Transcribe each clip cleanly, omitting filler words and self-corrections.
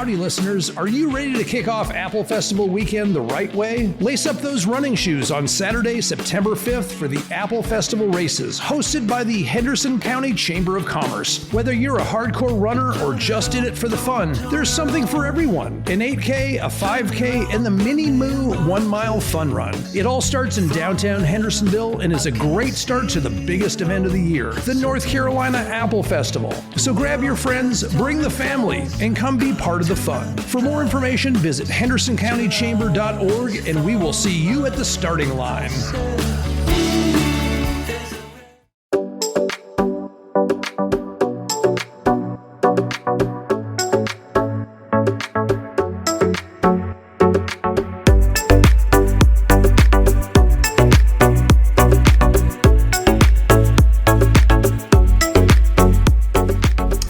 Howdy, listeners. Are you ready to kick off Apple Festival weekend the right way? Lace up those running shoes on Saturday, September 5th for the Apple Festival races, hosted by the Henderson County Chamber of Commerce. Whether you're a hardcore runner or just in it for the fun, there's something for everyone. An 8K, a 5K, and the Mini Moo 1 mile fun run. It all starts in downtown Hendersonville and is a great start to the biggest event of the year, the North Carolina Apple Festival. So grab your friends, bring the family, and come be part of the fun. For more information, visit hendersoncountychamber.org and we will see you at the starting line.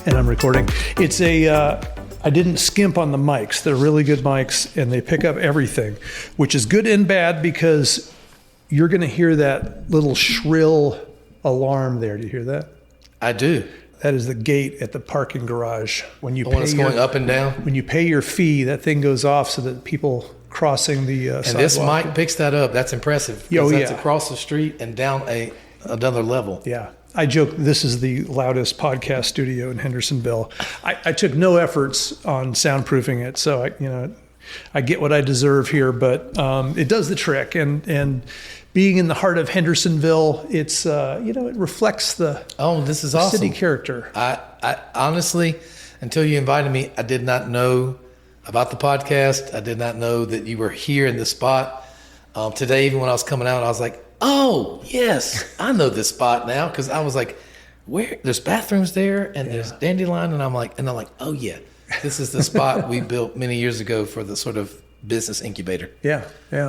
And I'm recording. It's I didn't skimp on the mics. They're really good mics and they pick up everything, which is good and bad because you're going to hear that little shrill alarm there. Do you hear that? I do. That is the gate at the parking garage. When you It's going up and down. When you pay your fee, that thing goes off so that people crossing the and sidewalk. This mic picks that up. That's impressive. That's across the street and down another level. Yeah. I joke this is the loudest podcast studio in Hendersonville. I took no efforts on soundproofing it, so I get what I deserve here, but it does the trick. And being in the heart of Hendersonville, it's it reflects the this is awesome. City character. I honestly, until you invited me, I did not know about the podcast. I did not know that you were here in this spot. Today, even when I was coming out, I was like, oh, yes, I know this spot now, because I was like, where? There's bathrooms there, and there's dandelion, and I'm like, oh, yeah, this is the spot we built many years ago for the sort of business incubator. Yeah.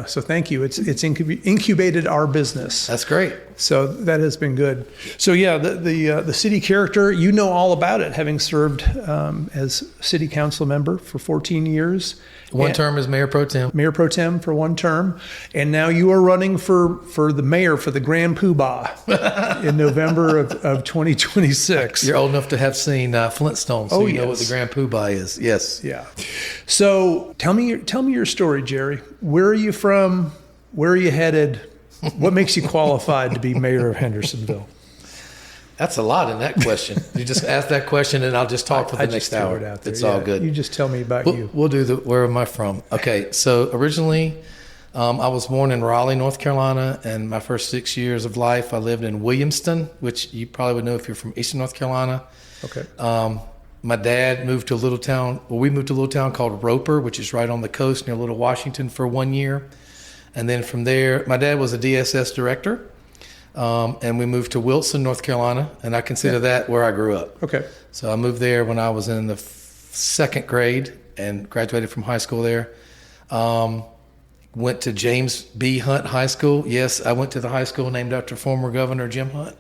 So thank you. It's incubated our business. That's great. So that has been good. So yeah, the city character, you know all about it, having served as city council member for 14 years. One term as mayor pro tem. Mayor pro tem for one term, and now you are running for the mayor for the Grand Poobah in November of 2026. You're old enough to have seen Flintstones, so you know what the Grand Poobah is. Yes. Yeah. So tell me your story, Jerry. Where are you from? Where are you headed? What makes you qualified to be mayor of Hendersonville? That's a lot in that question. You just ask that question and I'll just talk for the next hour. It's all good. You just tell me about you. We'll do where am I from? Okay, so originally I was born in Raleigh, North Carolina, and my first 6 years of life I lived in Williamston, which you probably would know if you're from Eastern North Carolina. Okay. My dad moved to a little town. Well, we moved to a little town called Roper, which is right on the coast near Little Washington for 1 year. And then from there, my dad was a DSS director. And we moved to Wilson, North Carolina, and I consider that where I grew up. Okay. So I moved there when I was in the second grade and graduated from high school there. Went to James B. Hunt High School. Yes, I went to the high school named after former Governor Jim Hunt.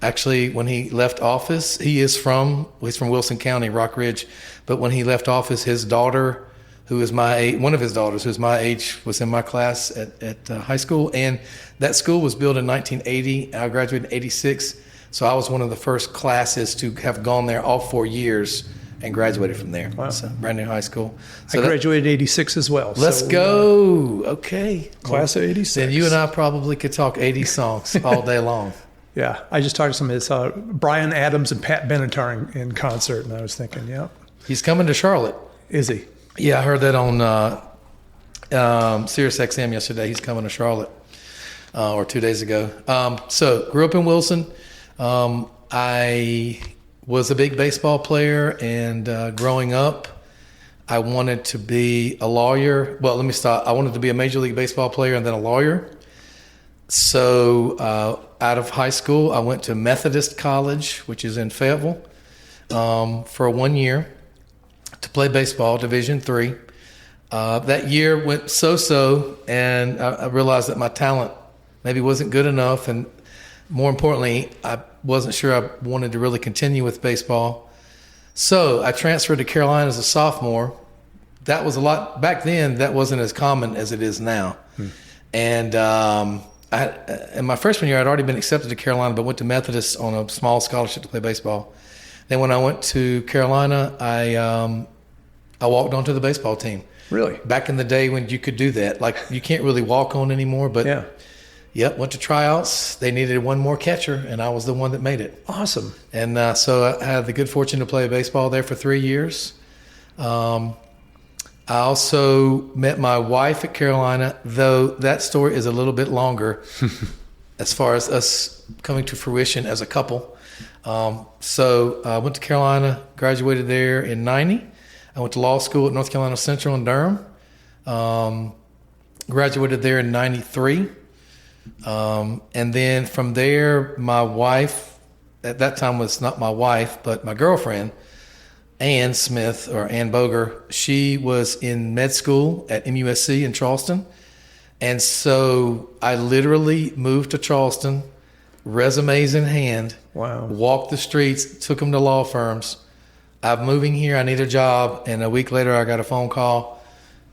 Actually, when he left office, he's from Wilson County, Rock Ridge. But when he left office, his daughter, who is my age, one of his daughters, who's my age, was in my class at high school. And that school was built in 1980. I graduated in 86. So I was one of the first classes to have gone there all 4 years and graduated from there. Wow. So brand new high school. So I graduated in 86 as well. Let's go. Okay. Class of 86. Then you and I probably could talk 80 songs all day long. Yeah. I just talked to somebody that saw Bryan Adams and Pat Benatar in concert, and I was thinking, yeah. He's coming to Charlotte. Is he? Yeah, I heard that on Sirius XM yesterday. He's coming to Charlotte, or 2 days ago. So grew up in Wilson. I was a big baseball player, and growing up, I wanted to be a lawyer. Well, let me stop. I wanted to be a Major League Baseball player and then a lawyer. So out of high school, I went to Methodist College, which is in Fayetteville, for 1 year to play baseball, Division III. That year went so-so, and I realized that my talent maybe wasn't good enough, and more importantly, I wasn't sure I wanted to really continue with baseball. So I transferred to Carolina as a sophomore. That was a lot back then. That wasn't as common as it is now. And in my freshman year, I'd already been accepted to Carolina, but went to Methodist on a small scholarship to play baseball. Then when I went to Carolina, I walked onto the baseball team. Really? Back in the day when you could do that. Like, you can't really walk on anymore, but Yeah. Yep, went to tryouts. They needed one more catcher, and I was the one that made it. Awesome. And so I had the good fortune to play baseball there for 3 years. I also met my wife at Carolina, though that story is a little bit longer as far as us coming to fruition as a couple. So I went to Carolina, graduated there in 90. I went to law school at North Carolina Central in Durham. Graduated there in 93. And then from there, my wife, at that time was not my wife, but my girlfriend, Ann Smith, or Ann Boger, she was in med school at MUSC in Charleston. And so I literally moved to Charleston, resumes in hand. Wow. Walked the streets, took them to law firms. I'm moving here, I need a job. And a week later, I got a phone call,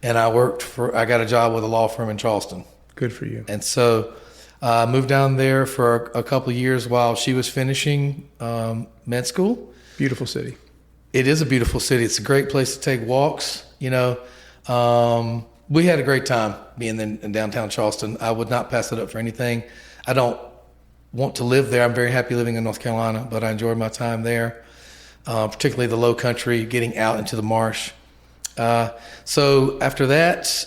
and I got a job with a law firm in Charleston. Good for you. And so I moved down there for a couple of years while she was finishing med school. Beautiful city. It is a beautiful city. It's a great place to take walks. We had a great time being in downtown Charleston. I would not pass it up for anything. I don't want to live there. I'm very happy living in North Carolina, but I enjoyed my time there, particularly the low country, getting out into the marsh. So after that,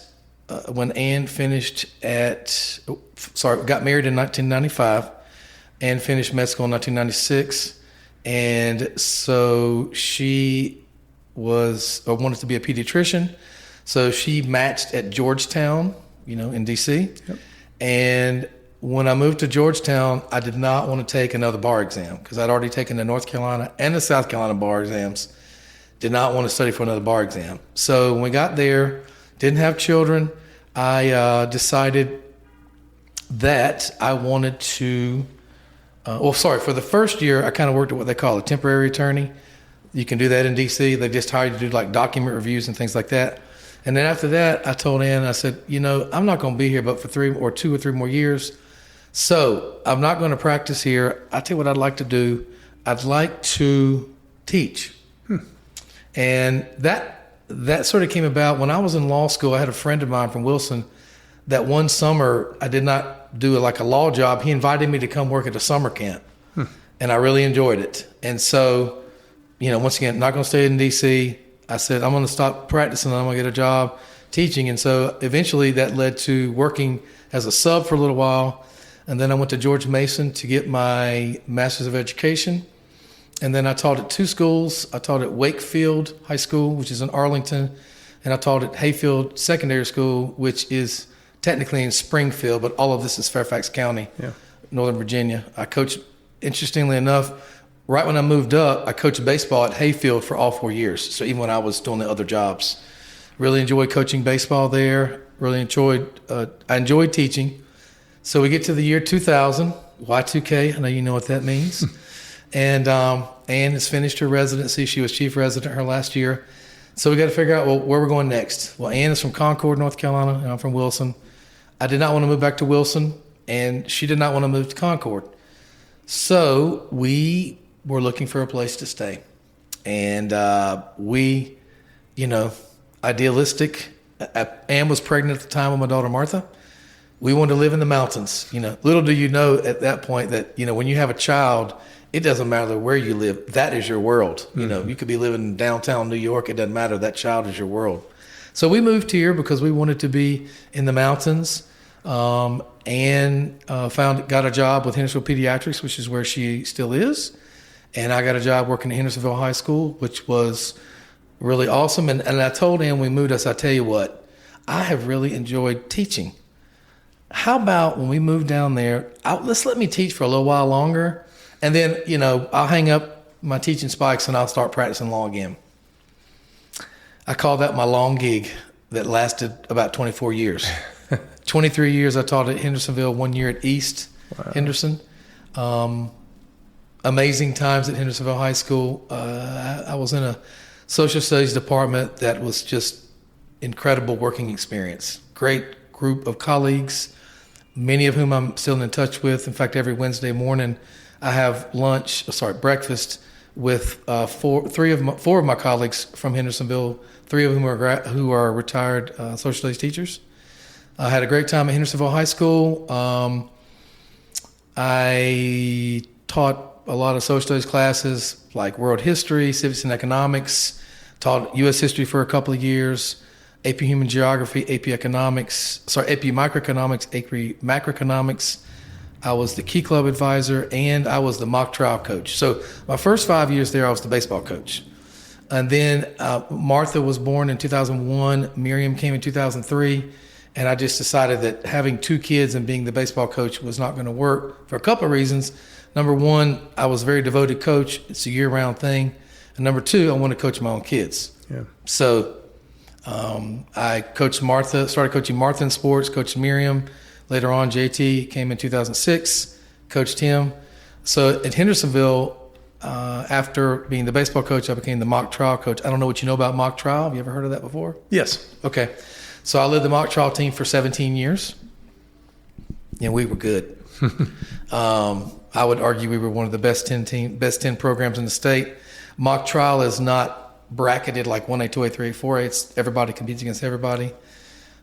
when Ann got married in 1995 and finished med school in 1996. And so she wanted to be a pediatrician. So she matched at Georgetown, in DC. Yep. And when I moved to Georgetown, I did not want to take another bar exam because I'd already taken the North Carolina and the South Carolina bar exams. Did not want to study for another bar exam. So when we got there, didn't have children, I decided that I wanted to, for the first year, I kind of worked at what they call a temporary attorney. You can do that in DC. They just hire you to do like document reviews and things like that. And then after that, I told Ann, I said, I'm not going to be here but for 2 or 3 more years. So I'm not going to practice here. I tell you what I'd like to do. I'd like to teach. And that sort of came about when I was in law school. I had a friend of mine from Wilson that one summer I did not do like a law job. He invited me to come work at a summer camp, and I really enjoyed it. And so, once again, not going to stay in D.C. I said, I'm going to stop practicing and I'm going to get a job teaching. And so eventually that led to working as a sub for a little while. And then I went to George Mason to get my Master's of Education. And then I taught at 2 schools. I taught at Wakefield High School, which is in Arlington, and I taught at Hayfield Secondary School, which is technically in Springfield, but all of this is Fairfax County, Northern Virginia. I coached, interestingly enough, right when I moved up, I coached baseball at Hayfield for all 4 years. So even when I was doing the other jobs, really enjoyed coaching baseball there. I enjoyed teaching. So we get to the year 2000, Y2K. I know you know what that means. And Ann has finished her residency. She was chief resident her last year. So we got to figure out, where we're going next. Well, Ann is from Concord, North Carolina, and I'm from Wilson. I did not want to move back to Wilson, and she did not want to move to Concord. So we were looking for a place to stay. And we, idealistic. Ann was pregnant at the time with my daughter, Martha. We wanted to live in the mountains. Little do you know at that point that, when you have a child, it doesn't matter where you live. That is your world. You could be living in downtown New York. It doesn't matter. That child is your world. So we moved here because we wanted to be in the mountains, and got a job with Hendersonville Pediatrics, which is where she still is. And I got a job working at Hendersonville High School, which was really awesome. And I told Ann when we moved, I tell you what, I have really enjoyed teaching. How about when we move down there, let's let me teach for a little while longer. And then, I'll hang up my teaching spikes and I'll start practicing law again. I call that my long gig that lasted about 24 years. 23 years I taught at Hendersonville, 1 year at East Henderson. Amazing times at Hendersonville High School. I was in a social studies department that was just incredible working experience. Great group of colleagues, many of whom I'm still in touch with. In fact, every Wednesday morning, I have breakfast with four of my colleagues from Hendersonville, three of whom who are retired social studies teachers. I had a great time at Hendersonville High School. I taught a lot of social studies classes like world history, civics and economics, taught U.S. history for a couple of years, AP human geography, AP microeconomics, AP macroeconomics. I was the Key Club advisor, and I was the mock trial coach. So my first 5 years there, I was the baseball coach. And then Martha was born in 2001. Miriam came in 2003. And I just decided that having two kids and being the baseball coach was not going to work for a couple of reasons. Number one, I was a very devoted coach. It's a year-round thing. And number two, I want to coach my own kids. Yeah. So I coached Martha, started coaching Martha in sports, coached Miriam. Later on, JT came in 2006, coached him. So at Hendersonville, after being the baseball coach, I became the mock trial coach. I don't know what you know about mock trial. Have you ever heard of that before? Yes. Okay. So I led the mock trial team for 17 years. And we were good. I would argue we were one of the best 10 programs in the state. Mock trial is not bracketed like 1A, 2A, 3A, 4A. It's everybody competes against everybody.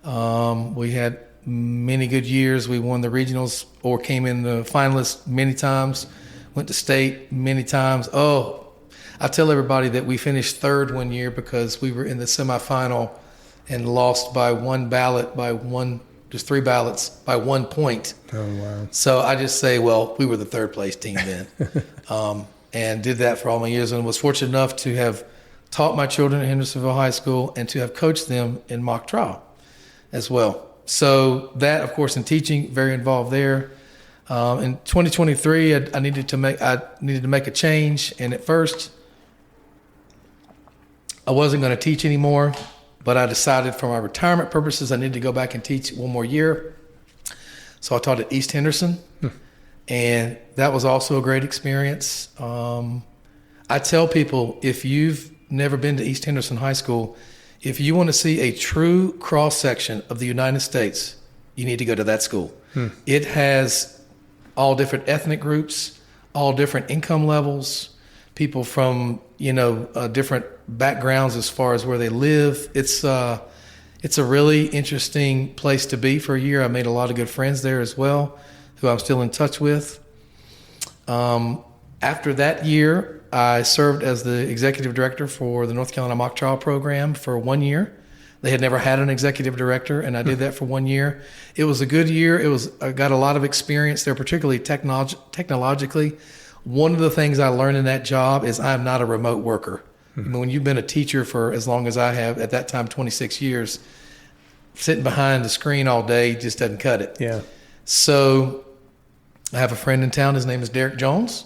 We had many good years. We won the regionals or came in the finalists many times, went to state many times. Oh, I tell everybody that we finished third one year because we were in the semifinal and lost by just 3 ballots by 1 point. Oh, wow. So I just say, well, we were the third place team then. And did that for all my years and was fortunate enough to have taught my children at Hendersonville High School and to have coached them in mock trial as well. So that, of course, in teaching, very involved there. In 2023, I needed to make a change. And at first, I wasn't going to teach anymore. But I decided for my retirement purposes, I needed to go back and teach one more year. So I taught at East Henderson, and that was also a great experience. I tell people, if you've never been to East Henderson High School, if you want to see a true cross-section of the United States, you need to go to that school. It has all different ethnic groups, all different income levels, people from different backgrounds as far as where they live. It's a really interesting place to be for a year. I made a lot of good friends there as well, who I'm still in touch with. After that year, I served as the executive director for the North Carolina Mock Trial Program for 1 year. They had never had an executive director, and I did that for 1 year. It was a good year. I got a lot of experience there, particularly technologically. One of the things I learned in that job is I'm not a remote worker. I mean, when you've been a teacher for as long as I have, at that time 26 years, sitting behind the screen all day just doesn't cut it. Yeah. So I have a friend in town. His name is Derek Jones.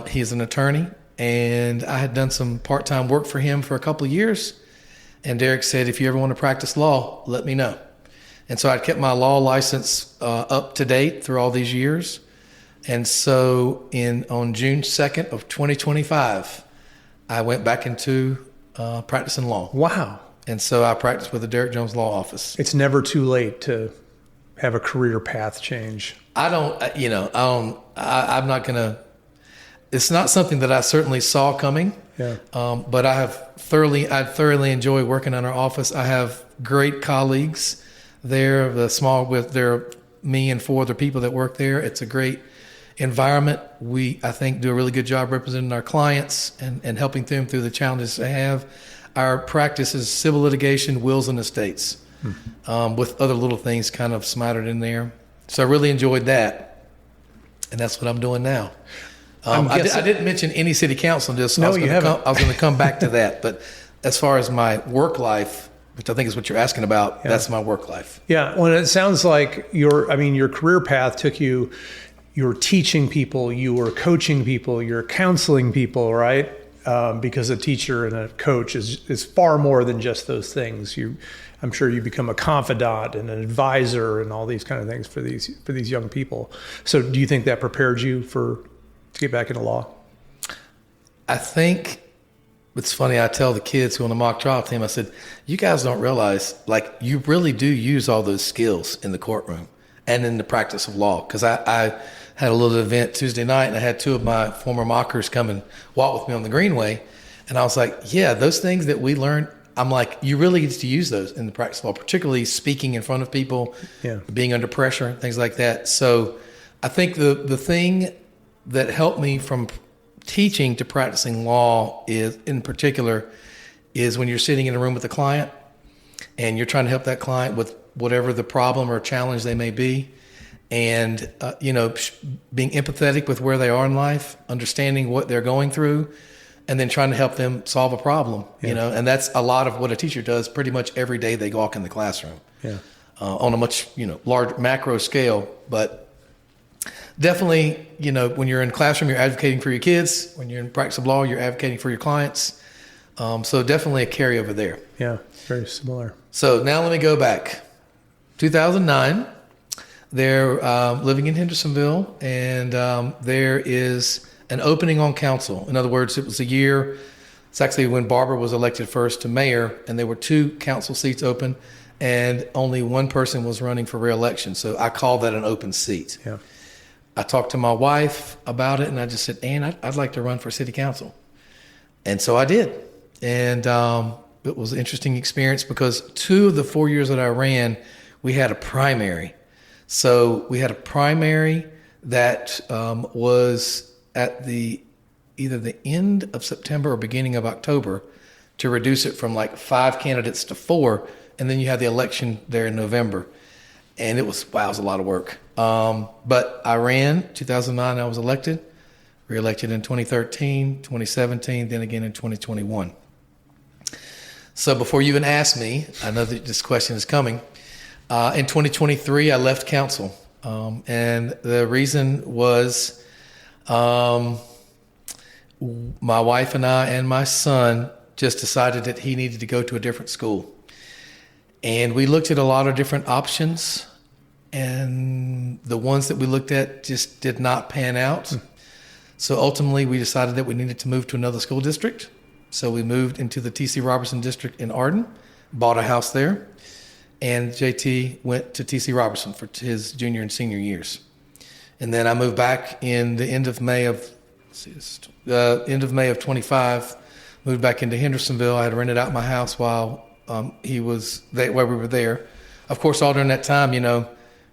He's an attorney, and I had done some part-time work for him for a couple of years. And Derek said, if you ever want to practice law, let me know. And so I kept my law license up to date through all these years. And so on June 2nd of 2025, I went back into practicing law. Wow. And so I practiced with the Derek Jones Law Office. It's never too late to have a career path change. I'm not going to, it's not something that I certainly saw coming. Yeah. But I thoroughly enjoy working in our office. I have great colleagues there, me and 4 other people that work there. It's a great environment. We, I think, do a really good job representing our clients and helping them through the challenges they have. Our practice is civil litigation, wills, and estates, with other little things kind of smattered in there. So I really enjoyed that, and that's what I'm doing now. I didn't mention any city council in this. So no, you haven't. I was going to come back to that, but as far as my work life, which I think is what you're asking about, that's my work life. Yeah. Well, it sounds like your career path took you. You're teaching people, you were coaching people, you're counseling people, right? Because a teacher and a coach is far more than just those things. I'm sure you become a confidant and an advisor and all these kind of things for these young people. So do you think that prepared you to get back into law? I think it's funny. I tell the kids who are on the mock trial team, I said, you guys don't realize, like, you really do use all those skills in the courtroom and in the practice of law. Because I had a little event Tuesday night, and I had two of my former mockers come and walk with me on the greenway. And I was like, yeah, those things that we learned, I'm like, you really get to use those in the practice law, particularly speaking in front of people, being under pressure, things like that. So I think the thing that helped me from teaching to practicing law is, in particular, is when you're sitting in a room with a client and you're trying to help that client with whatever the problem or challenge they may be. And, being empathetic with where they are in life, understanding what they're going through, and then trying to help them solve a problem, and that's a lot of what a teacher does pretty much every day they walk in the classroom on a much, large macro scale. But definitely, when you're in classroom, you're advocating for your kids. When you're in practice of law, you're advocating for your clients. So definitely a carryover there. Yeah, very similar. So now let me go back. 2009, they're living in Hendersonville, and there is an opening on council. In other words, it was a year. It's actually when Barbara was elected first to mayor, and there were 2 council seats open, and only one person was running for re-election. So I call that an open seat. Yeah. I talked to my wife about it, and I just said, Ann, I'd like to run for city council. And so I did. And it was an interesting experience because 2 of the 4 years that I ran, we had a primary. So we had a primary that was at either the end of September or beginning of October to reduce it from like 5 candidates to 4. And then you had the election there in November. And it was a lot of work. But I ran 2009, I was elected, re-elected in 2013, 2017, then again in 2021. So before you even ask me, I know that this question is coming. In 2023, I left council. And the reason was my wife and I and my son just decided that he needed to go to a different school. And we looked at a lot of different options, and the ones that we looked at just did not pan out. So ultimately, we decided that we needed to move to another school district. So we moved into the T.C. Robertson district in Arden, bought a house there, and JT went to T.C. Robertson for his junior and senior years. And then I moved back in the end of May of 25, moved back into Hendersonville. I had rented out my house while while we were there. Of course, all during that time,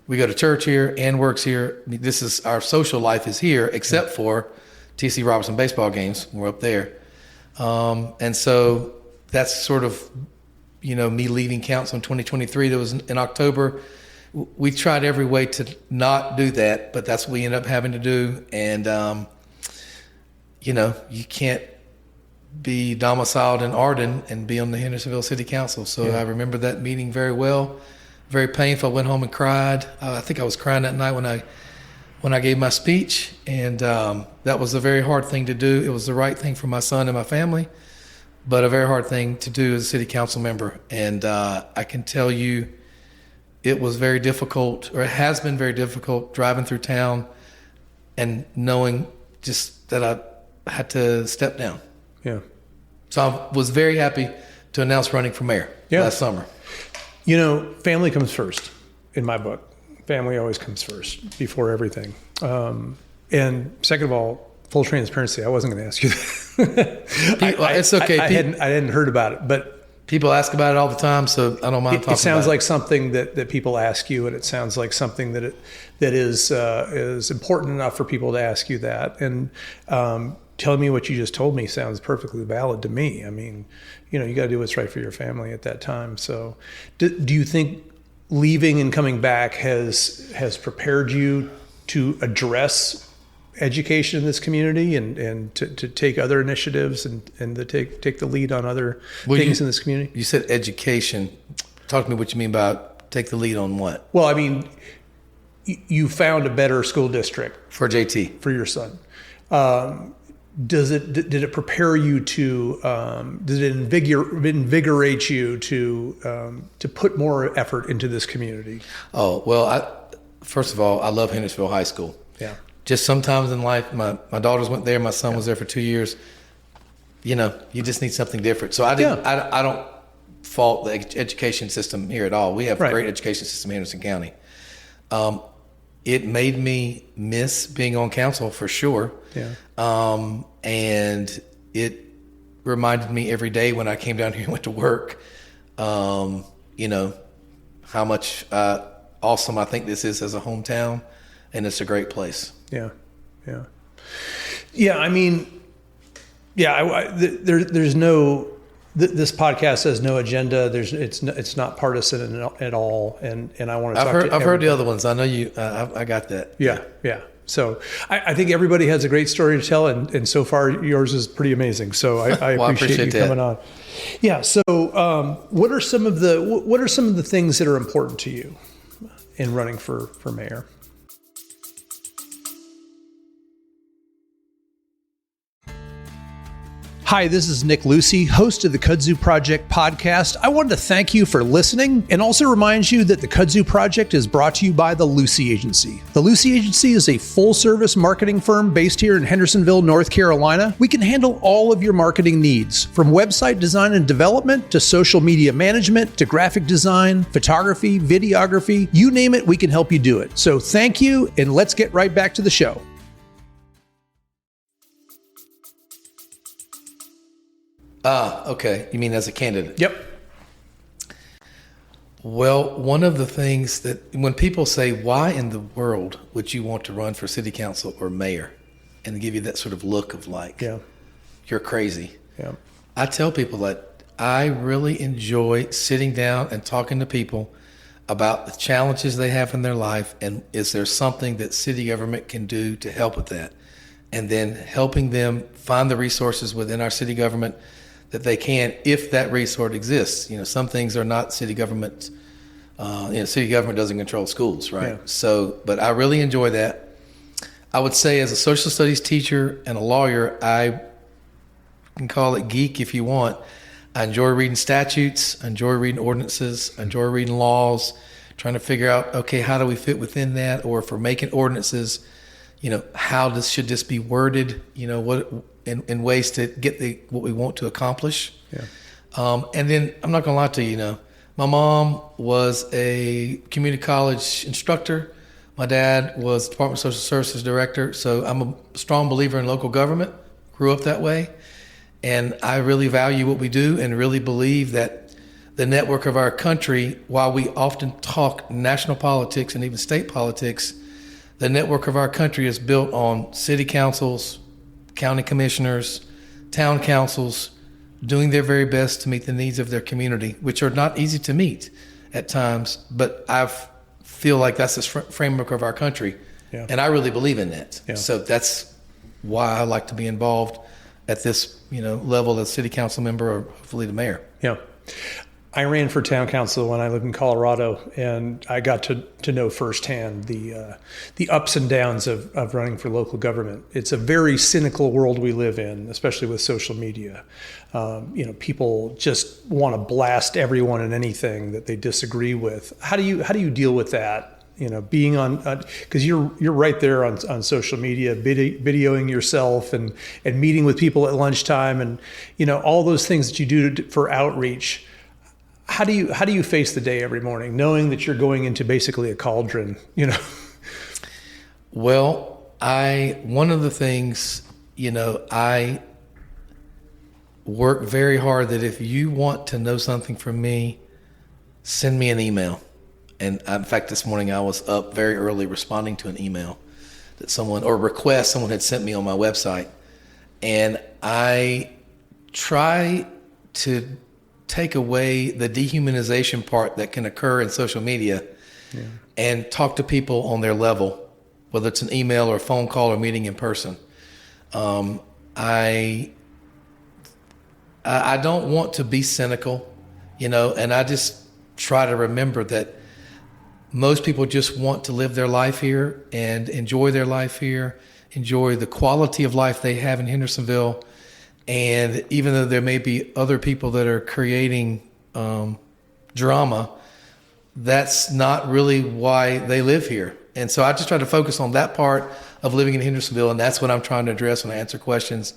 we go to church here and works here. I mean, this is our social life is here, except for T.C. Robertson baseball games. We're up there. And so that's sort of, me leaving council in 2023. That was in October. We tried every way to not do that, but that's what we ended up having to do. And, you can't be domiciled in Arden and be on the Hendersonville City Council. So I remember that meeting very well, very painful. I went home and cried. I think I was crying that night when I gave my speech. And that was a very hard thing to do. It was the right thing for my son and my family, but a very hard thing to do as a city council member. And I can tell you it was very difficult, or it has been very difficult, driving through town and knowing just that I had to step down. Yeah. So I was very happy to announce running for mayor last summer. Family comes first in my book. Family always comes first before everything. And second of all, full transparency, I wasn't going to ask you that. It's okay. I hadn't heard about it, but people ask about it all the time, so I don't mind talking about it. It sounds like something that people ask you, and it sounds like something that is important enough for people to ask you that. And telling me what you just told me sounds perfectly valid to me. I mean, you got to do what's right for your family at that time. So do you think leaving and coming back has prepared you to address education in this community and to take other initiatives and to take the lead on other things in this community? You said education. Talk to me what you mean by take the lead on what? Well, I mean, you found a better school district for JT, for your son. Did it prepare you to? Did it invigorate you to put more effort into this community? Oh well, first of all, I love Hendersonville High School. Yeah. Just sometimes in life, my daughters went there. My son was there for 2 years. You just need something different. So I don't fault the education system here at all. We have a great education system in Henderson County. it made me miss being on council for sure. Yeah. And it reminded me every day when I came down here and went to work, you know, how much awesome I think this is as a hometown, and it's a great place. Yeah. Yeah. Yeah. I mean, yeah, there's no, this podcast has no agenda. It's not partisan at all. And I want to talk to everybody. I've heard the other ones. I know you, I got that. Yeah. Yeah. So I think everybody has a great story to tell. And so far yours is pretty amazing. So I Well, appreciate you coming on. Yeah. So what are some of the things that are important to you in running for mayor? Hi, this is Nick Lucy, host of the Kudzu Project podcast. I wanted to thank you for listening and also remind you that the Kudzu Project is brought to you by the Lucy Agency. The Lucy Agency is a full-service marketing firm based here in Hendersonville, North Carolina. We can handle all of your marketing needs, from website design and development to social media management to graphic design, photography, videography, you name it, we can help you do it. So thank you, and let's get right back to the show. Okay. You mean as a candidate? Yep. Well, one of the things that when people say, why in the world would you want to run for city council or mayor, and give you that sort of look of like, Yeah. you're crazy. Yeah. I tell people that I really enjoy sitting down and talking to people about the challenges they have in their life, and is there something that city government can do to help with that, and then helping them find the resources within our city government that they can, if that resource exists. You know, some things are not city government. City government doesn't control schools, right? Yeah. So, but I really enjoy that. I would say as a social studies teacher and a lawyer, I can call it geek if you want. I enjoy reading statutes, I enjoy reading ordinances, I enjoy reading laws, trying to figure out, okay, how do we fit within that? Or if we're making ordinances, you know, how should this be worded? You know, what in ways to get what we want to accomplish. Yeah. And then I'm not gonna lie to you, you know, my mom was a community college instructor. My dad was Department of Social Services director. So I'm a strong believer in local government. Grew up that way, and I really value what we do, and really believe that the network of our country, while we often talk national politics and even state politics, the network of our country is built on city councils, county commissioners, town councils, doing their very best to meet the needs of their community, which are not easy to meet at times, but I feel like that's the framework of our country. Yeah. And I really believe in that. Yeah. So that's why I like to be involved at this, you know, level as city council member, or hopefully the mayor. Yeah. I ran for town council when I lived in Colorado, and I got to know firsthand the ups and downs of running for local government. It's a very cynical world we live in, especially with social media. People just want to blast everyone and anything that they disagree with. How do you deal with that? You know, being on, because you're right there on social media, videoing yourself and meeting with people at lunchtime, and you know, all those things that you do for outreach. How do you face the day every morning, knowing that you're going into basically a cauldron? You know. Well, one of the things, you know, I work very hard that if you want to know something from me, send me an email. And in fact, this morning I was up very early responding to an email that request someone had sent me on my website. And I try to take away the dehumanization part that can occur in social media, and talk to people on their level, whether it's an email or a phone call or meeting in person. I don't want to be cynical, you know, and I just try to remember that most people just want to live their life here and enjoy their life here, enjoy the quality of life they have in Hendersonville. And even though there may be other people that are creating drama, that's not really why they live here. And so I just try to focus on that part of living in Hendersonville, and that's what I'm trying to address when I answer questions.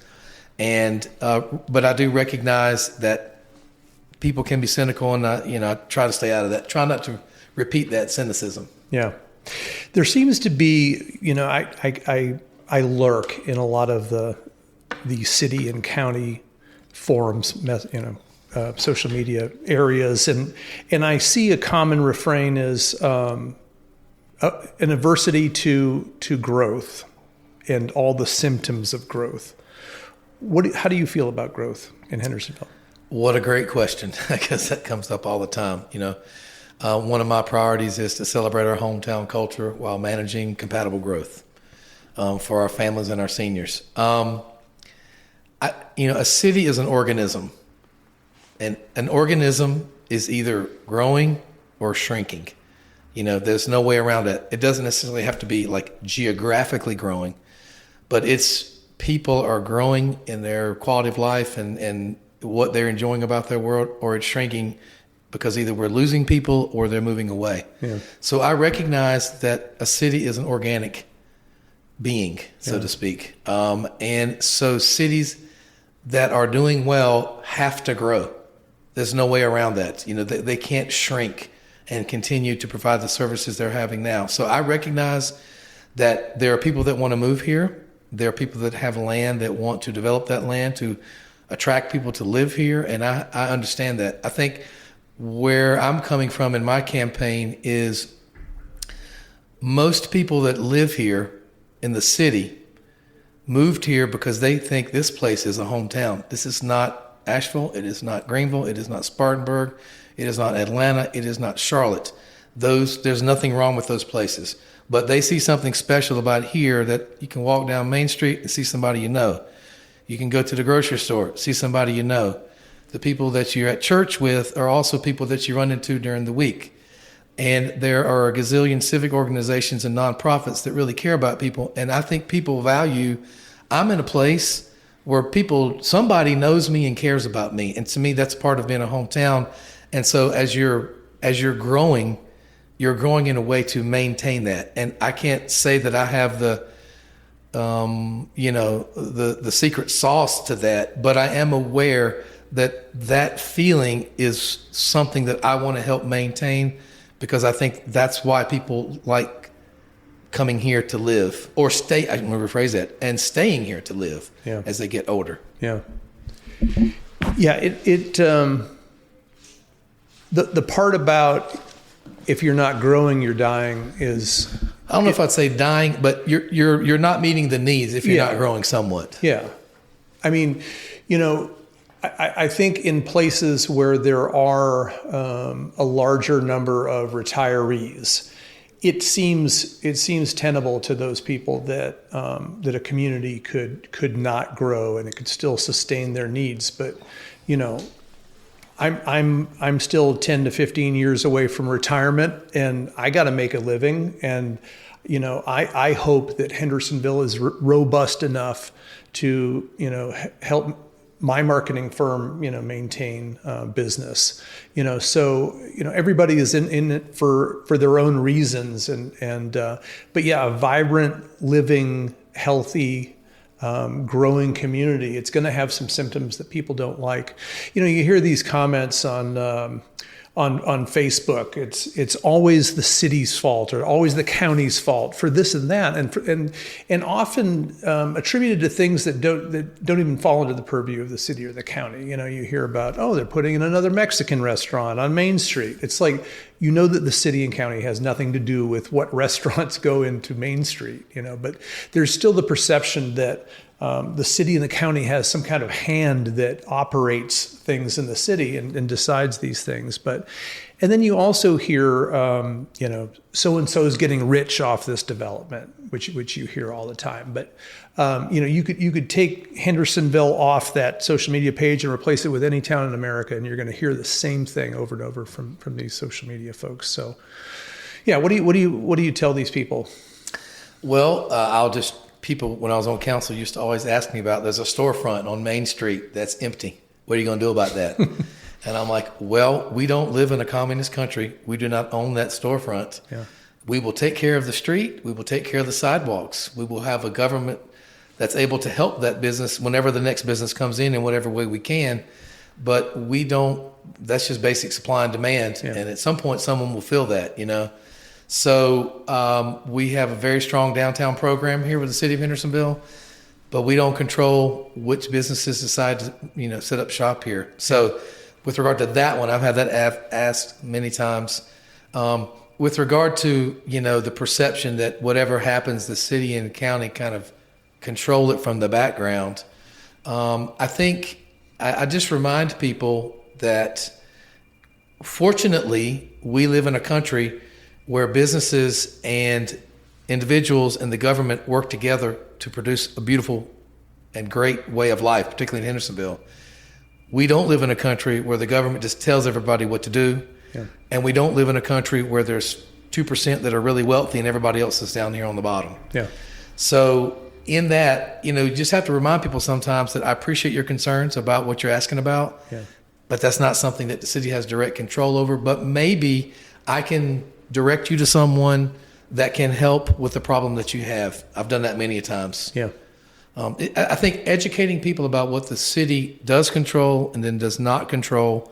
And but I do recognize that people can be cynical, and I try to stay out of that. Try not to repeat that cynicism. Yeah. There seems to be, I lurk in a lot of the city and county forums, social media areas, and I see a common refrain is an adversity to growth and all the symptoms of growth. How do you feel about growth in Hendersonville? What a great question. I guess that comes up all the time. One of my priorities is to celebrate our hometown culture while managing compatible growth for our families and our seniors. A city is an organism, and an organism is either growing or shrinking. There's no way around it. It doesn't necessarily have to be like geographically growing, but people are growing in their quality of life and what they're enjoying about their world, or it's shrinking because either we're losing people or they're moving away. Yeah. So I recognize that a city is an organic being, so to speak. And so cities that are doing well have to grow. There's no way around that. They can't shrink and continue to provide the services they're having now. So I recognize that there are people that want to move here. There are people that have land that want to develop that land to attract people to live here, and I understand that. I think where I'm coming from in my campaign is most people that live here in the city moved here because they think this place is a hometown. This is not Asheville. It is not Greenville. It is not Spartanburg. It is not Atlanta. It is not Charlotte. There's nothing wrong with those places, but they see something special about here that you can walk down Main Street and see somebody you know. You can go to the grocery store, see somebody you know. The people that you're at church with are also people that you run into during the week. And there are a gazillion civic organizations and nonprofits that really care about people. And I think people value, I'm in a place where somebody knows me and cares about me. And to me, that's part of being a hometown. And so as you're growing, you're growing in a way to maintain that. And I can't say that I have the secret sauce to that, but I am aware that feeling is something that I want to help maintain, because I think that's why people like coming here to live, or stay, I'm going to rephrase that, and staying here to live as they get older. Yeah. Yeah. The part about if you're not growing, you're dying is, I don't know if I'd say dying, but you're not meeting the needs if you're not growing somewhat. Yeah. I mean, I think in places where there are a larger number of retirees, it seems tenable to those people that a community could not grow and it could still sustain their needs. But I'm still 10 to 15 years away from retirement, and I got to make a living. And I hope that Hendersonville is robust enough to help my marketing firm maintain business. So everybody is in it for their own reasons, but a vibrant, living, healthy, growing community, it's going to have some symptoms that people don't like. You hear these comments on Facebook. It's always the city's fault or always the county's fault for this and that, and often attributed to things that don't even fall into the purview of the city or the county. You hear about, they're putting in another Mexican restaurant on Main Street. It's like, that the city and county has nothing to do with what restaurants go into Main Street, but there's still the perception that the city and the county has some kind of hand that operates things in the city and decides these things. And then you also hear, so-and-so is getting rich off this development, which you hear all the time. But, you could take Hendersonville off that social media page and replace it with any town in America, and you're going to hear the same thing over and over from these social media folks. So, what do you tell these people? Well, people, when I was on council, used to always ask me about, there's a storefront on Main Street that's empty. What are you going to do about that? And I'm like, we don't live in a communist country. We do not own that storefront. Yeah. We will take care of the street. We will take care of the sidewalks. We will have a government that's able to help that business whenever the next business comes in whatever way we can. But we don't, that's just basic supply and demand. Yeah. And at some point, someone will fill that, So we have a very strong downtown program here with the city of Hendersonville, but we don't control which businesses decide to, set up shop here. So with regard to that one, I've had that asked many times. With regard to, the perception that whatever happens, the city and county kind of control it from the background. I think I just remind people that fortunately we live in a country where businesses and individuals and the government work together to produce a beautiful and great way of life, particularly in Hendersonville. We don't live in a country where the government just tells everybody what to do. Yeah. And we don't live in a country where there's 2% that are really wealthy and everybody else is down here on the bottom. Yeah. So in that, you just have to remind people sometimes that I appreciate your concerns about what you're asking about, but that's not something that the city has direct control over. But maybe I can direct you to someone that can help with the problem that you have. I've done that many times. Yeah. I think educating people about what the city does control and then does not control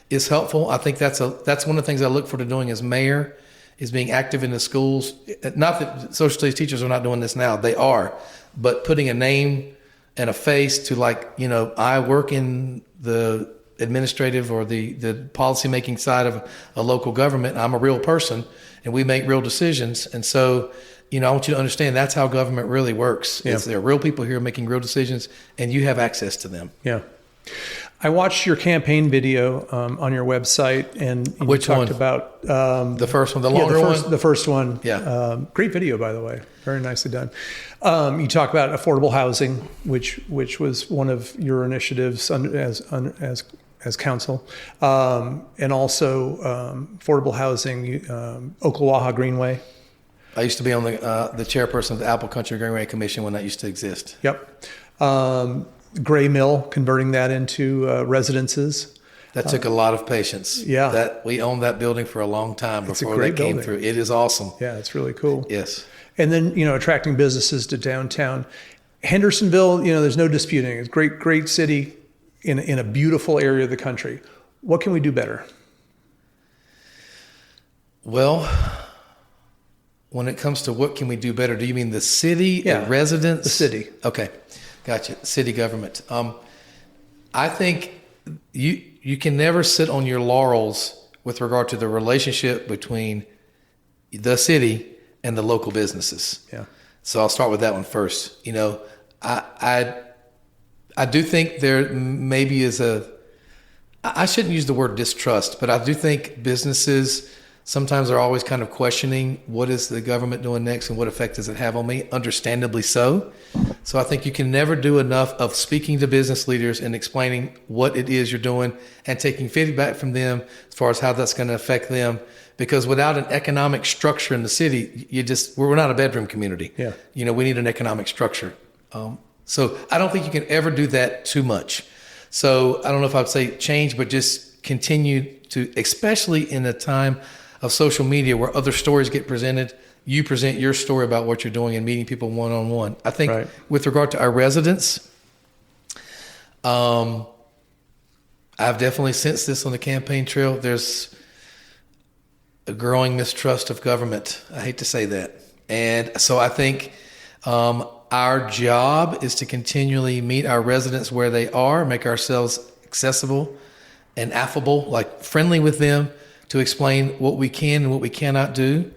is helpful. I think that's one of the things I look forward to doing as mayor, is being active in the schools. Not that social studies teachers are not doing this now, they are, but putting a name and a face to, I work in the administrative or the policy making side of a local government. I'm a real person and we make real decisions. And so, I want you to understand that's how government really works. Yeah. There are real people here making real decisions and you have access to them. Yeah. I watched your campaign video on your website, and you talked about the first one, the longer one. The first one, yeah. Great video, by the way, very nicely done. You talk about affordable housing, which was one of your initiatives as council, and also affordable housing, Oklawaha Greenway. I used to be on the chairperson of the Apple Country Greenway Commission when that used to exist. Yep. Gray Mill, converting that into residences. That took a lot of patience. Yeah. That we owned that building for a long time before they came through. It is awesome. Yeah, it's really cool. Yes. And then, attracting businesses to downtown. Hendersonville, there's no disputing. It's a great city in a beautiful area of the country. What can we do better? Well, when it comes to what can we do better, do you mean the city and residents? The city. Okay. Gotcha. City government. I think you can never sit on your laurels with regard to the relationship between the city and the local businesses. Yeah. So I'll start with that one first. I do think there maybe is I shouldn't use the word distrust, but I do think businesses sometimes are always kind of questioning what is the government doing next and what effect does it have on me? Understandably so. So I think you can never do enough of speaking to business leaders and explaining what it is you're doing and taking feedback from them as far as how that's going to affect them. Because without an economic structure in the city, we're not a bedroom community. Yeah. We need an economic structure. So I don't think you can ever do that too much. So I don't know if I'd say change, but just continue to, especially in a time of social media where other stories get presented, you present your story about what you're doing and meeting people one-on-one. I think with regard to our residents, I've definitely sensed this on the campaign trail. There's a growing mistrust of government. I hate to say that. And so I think our job is to continually meet our residents where they are, make ourselves accessible and affable, like friendly with them, to explain what we can and what we cannot do,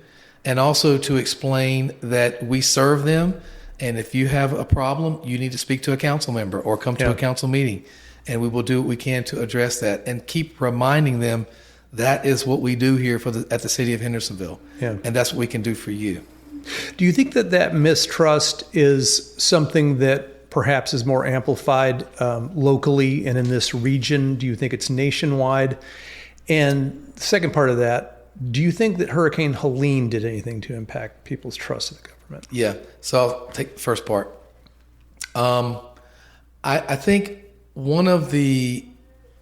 and also to explain that we serve them. And if you have a problem, you need to speak to a council member or come to a council meeting, and we will do what we can to address that, and keep reminding them that is what we do here at the city of Hendersonville. Yeah. And that's what we can do for you. Do you think that mistrust is something that perhaps is more amplified locally and in this region? Do you think it's nationwide? And the second part of that, do you think that Hurricane Helene did anything to impact people's trust in the government? Yeah. So I'll take the first part. I think one of the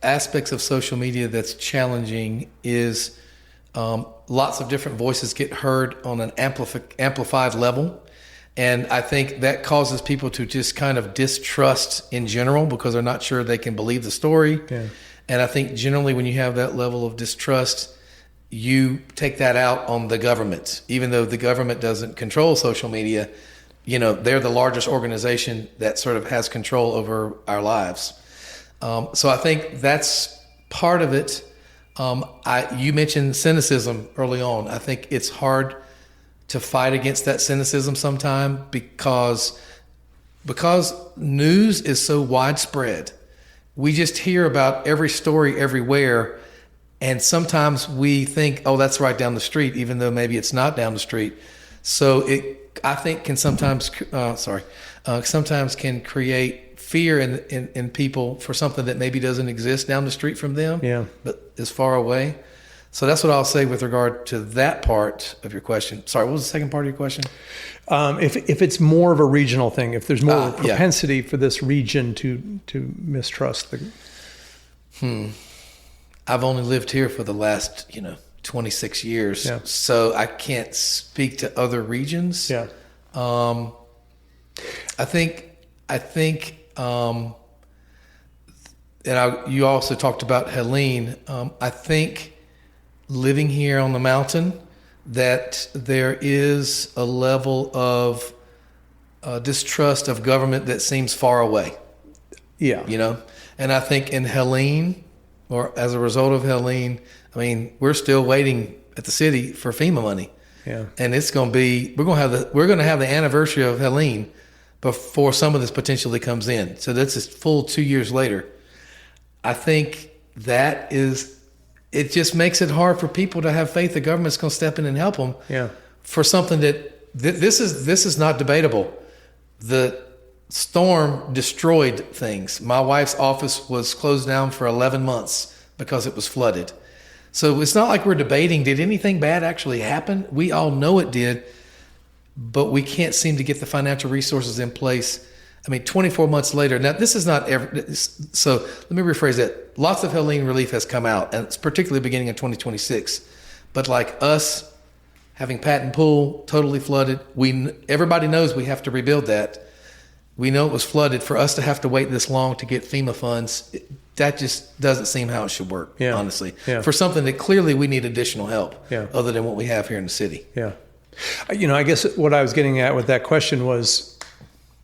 aspects of social media that's challenging is lots of different voices get heard on an amplified level. And I think that causes people to just kind of distrust in general because they're not sure they can believe the story. Yeah. And I think generally when you have that level of distrust, you take that out on the government, even though the government doesn't control social media. They're the largest organization that sort of has control over our lives. So I think that's part of it. You mentioned cynicism early on. I think it's hard to fight against that cynicism sometime because news is so widespread. We just hear about every story everywhere, and sometimes we think, oh, that's right down the street, even though maybe it's not down the street. So I think can sometimes can create fear in people for something that maybe doesn't exist down the street from them, but is far away. So that's what I'll say with regard to that part of your question. Sorry, what was the second part of your question? If it's more of a regional thing, if there's more of a propensity for this region to mistrust the... I've only lived here for the last, 26 years. Yeah. So I can't speak to other regions. Yeah. I think, you also talked about Helene. I think living here on the mountain, that there is a level of distrust of government that seems far away. Yeah. And I think in Helene, or as a result of Helene, we're still waiting at the city for FEMA money. Yeah. And it's going to be, we're going to have the anniversary of Helene before some of this potentially comes in. So that's a full 2 years later. I think it just makes it hard for people to have faith the government's going to step in and help them. Yeah. For something that this is not debatable. The storm destroyed things. My wife's office was closed down for 11 months because it was flooded. So it's not like we're debating, did anything bad actually happen? We all know it did, but we can't seem to get the financial resources in place. 24 months later, now this is not ever, so let me rephrase that. Lots of Helene relief has come out, and it's particularly beginning in 2026. But like us, having Patton Pool totally flooded, everybody knows we have to rebuild that. We know it was flooded. For us to have to wait this long to get FEMA funds, that just doesn't seem how it should work, honestly. Yeah. For something that clearly we need additional help, Yeah. other than what we have here in the city. Yeah. I guess what I was getting at with that question was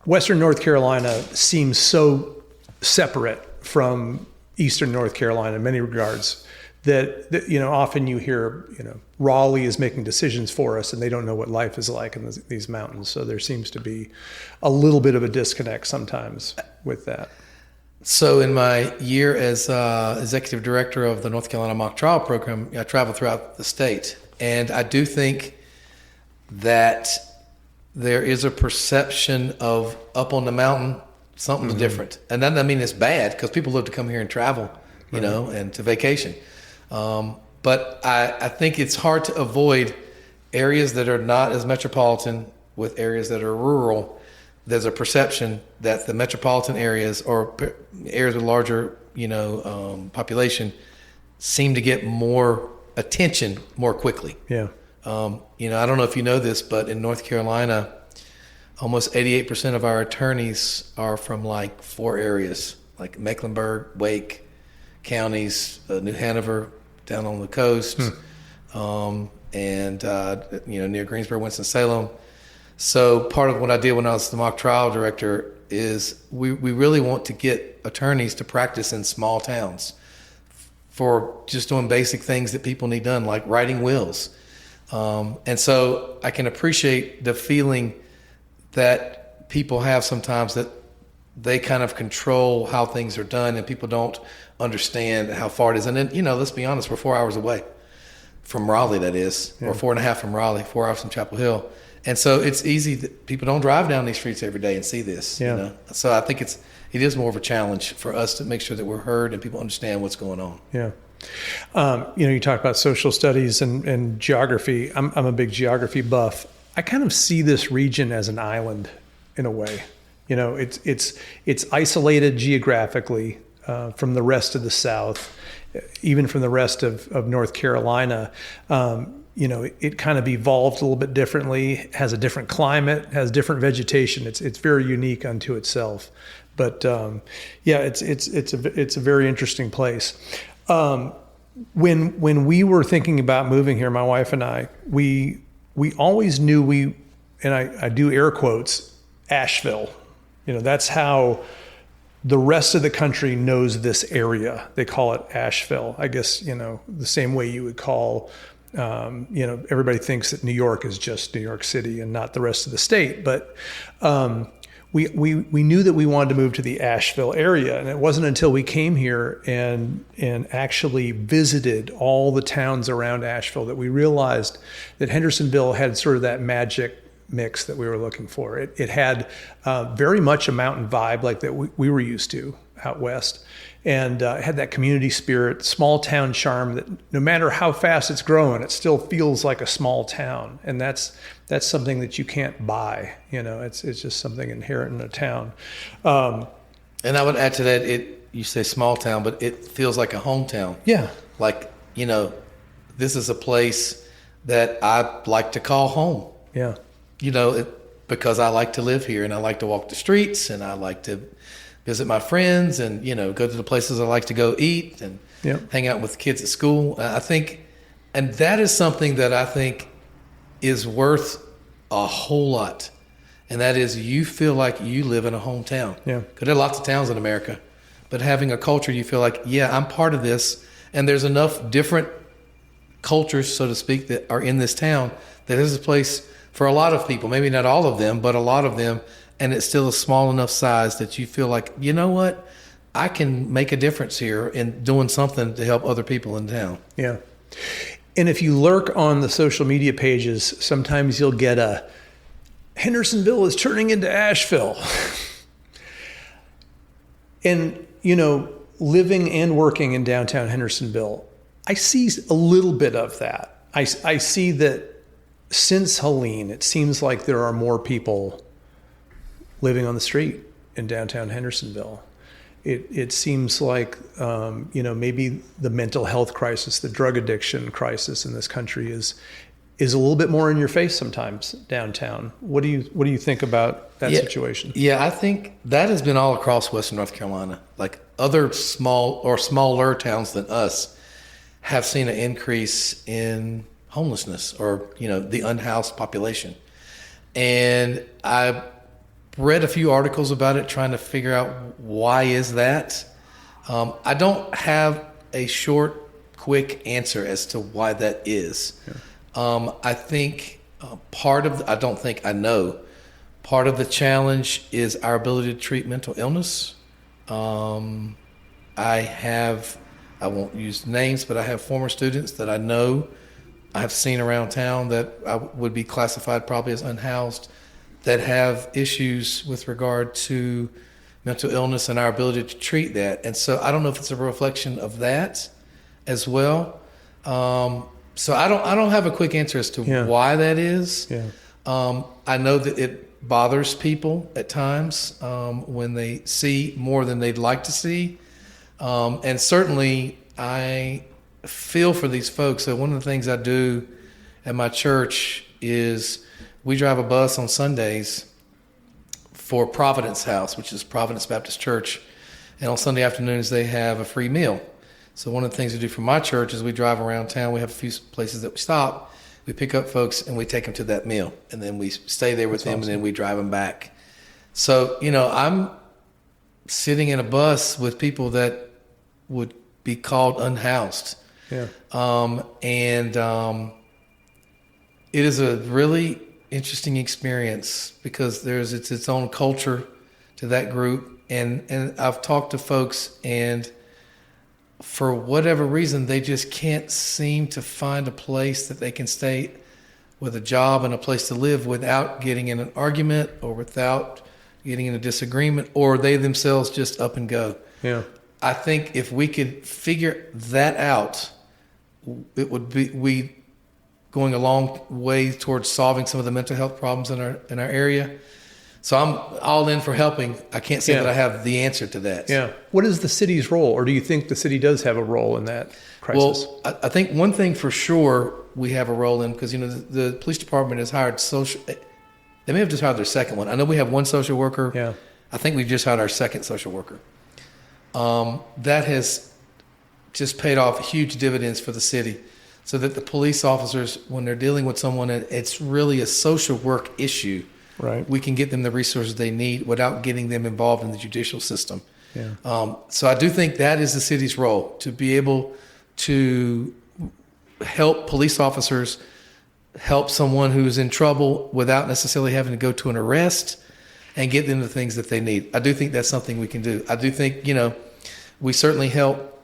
Western North Carolina seems so separate from Eastern North Carolina in many regards that often you hear, Raleigh is making decisions for us and they don't know what life is like in these mountains. So there seems to be a little bit of a disconnect sometimes with that. So in my year as executive director of the North Carolina Mock Trial Program, I traveled throughout the state. And I do think that there is a perception of up on the mountain, something's different. And that doesn't mean it's bad, because people love to come here and travel, and to vacation. But I think it's hard to avoid areas that are not as metropolitan with areas that are rural. There's a perception that the metropolitan areas or areas with larger, population seem to get more attention more quickly. Yeah. I don't know if you know this, but in North Carolina, almost 88% of our attorneys are from like 4 areas, like Mecklenburg, Wake counties, New Hanover down on the coast, and near Greensboro, Winston-Salem. So part of what I did when I was the mock trial director is we really want to get attorneys to practice in small towns for just doing basic things that people need done, like writing wills. And so I can appreciate the feeling that people have sometimes that they kind of control how things are done and people don't understand how far it is. And then, let's be honest, we're 4 hours away from Raleigh, that is, or 4.5 from Raleigh, 4 hours from Chapel Hill. And so it's easy that people don't drive down these streets every day and see this, So I think it is more of a challenge for us to make sure that we're heard and people understand what's going on. Yeah. You talk about social studies and geography. I'm a big geography buff. I kind of see this region as an island in a way. It's isolated geographically from the rest of the South, even from the rest of North Carolina. It kind of evolved a little bit differently, has a different climate, has different vegetation. It's very unique unto itself. But it's a very interesting place. When we were thinking about moving here, my wife and I, we always knew and I do air quotes, Asheville. That's how the rest of the country knows this area. They call it Asheville. I guess, the same way you would call, everybody thinks that New York is just New York City and not the rest of the state. But we knew that we wanted to move to the Asheville area. And it wasn't until we came here and actually visited all the towns around Asheville that we realized that Hendersonville had sort of that magic mix that we were looking for. It had very much a mountain vibe like that we were used to out west, and it had that community spirit, small town charm that no matter how fast it's growing, it still feels like a small town. And that's something that you can't buy. It's just something inherent in a town. And I would add to that, you say small town, but it feels like a hometown. Yeah. Like, this is a place that I like to call home. Yeah. Because I like to live here and I like to walk the streets and I like to visit my friends and, go to the places I like to go eat and hang out with kids at school. I think, and that is something that I think is worth a whole lot. And that is, you feel like you live in a hometown. Yeah. Because there are lots of towns in America, but having a culture, you feel like, I'm part of this. And there's enough different cultures, so to speak, that are in this town that this is a place for a lot of people, maybe not all of them, but a lot of them, and it's still a small enough size that you feel like, you know what, I can make a difference here in doing something to help other people in town. Yeah. And if you lurk on the social media pages, sometimes you'll get a, Hendersonville is turning into Asheville. And, living and working in downtown Hendersonville, I see a little bit of that. I see that since Helene, it seems like there are more people living on the street in downtown Hendersonville. It seems like, maybe the mental health crisis, the drug addiction crisis in this country is a little bit more in your face sometimes downtown. What do you think about that situation? Yeah, I think that has been all across Western North Carolina. Like other small or smaller towns than us have seen an increase in homelessness or, the unhoused population. And I read a few articles about it, trying to figure out why is that. I don't have a short, quick answer as to why that is. Yeah. I think part of the challenge is our ability to treat mental illness. I won't use names, but I have former students that I know I've seen around town that I would be classified probably as unhoused that have issues with regard to mental illness and our ability to treat that. And so I don't know if it's a reflection of that as well. So I don't have a quick answer as to why that is. Yeah. I know that it bothers people at times when they see more than they'd like to see. And certainly I feel for these folks. So one of the things I do at my church is we drive a bus on Sundays for Providence House, which is Providence Baptist Church. And on Sunday afternoons, they have a free meal. So one of the things we do for my church is we drive around town. We have a few places that we stop. We pick up folks and we take them to that meal. And then we stay there with them, and then we drive them back. So, I'm sitting in a bus with people that would be called unhoused. Yeah. It is a really interesting experience because it's its own culture to that group. And I've talked to folks, and for whatever reason, they just can't seem to find a place that they can stay with a job and a place to live without getting in an argument or without getting in a disagreement, or they themselves just up and go. Yeah. I think if we could figure that out, it would be going a long way towards solving some of the mental health problems in our area. So I'm all in for helping. I can't say that I have the answer to that. Yeah. What is the city's role, or do you think the city does have a role in that crisis? Well, I think one thing for sure we have a role in, because the police department has hired they may have just hired their second one. I know we have one social worker. Yeah. I think we've just hired our second social worker. That has just paid off huge dividends for the city. So that the police officers, when they're dealing with someone, it's really a social work issue. Right. We can get them the resources they need without getting them involved in the judicial system. Yeah. So I do think that is the city's role, to be able to help police officers help someone who's in trouble without necessarily having to go to an arrest and get them the things that they need. I do think that's something we can do. I do think, we certainly help.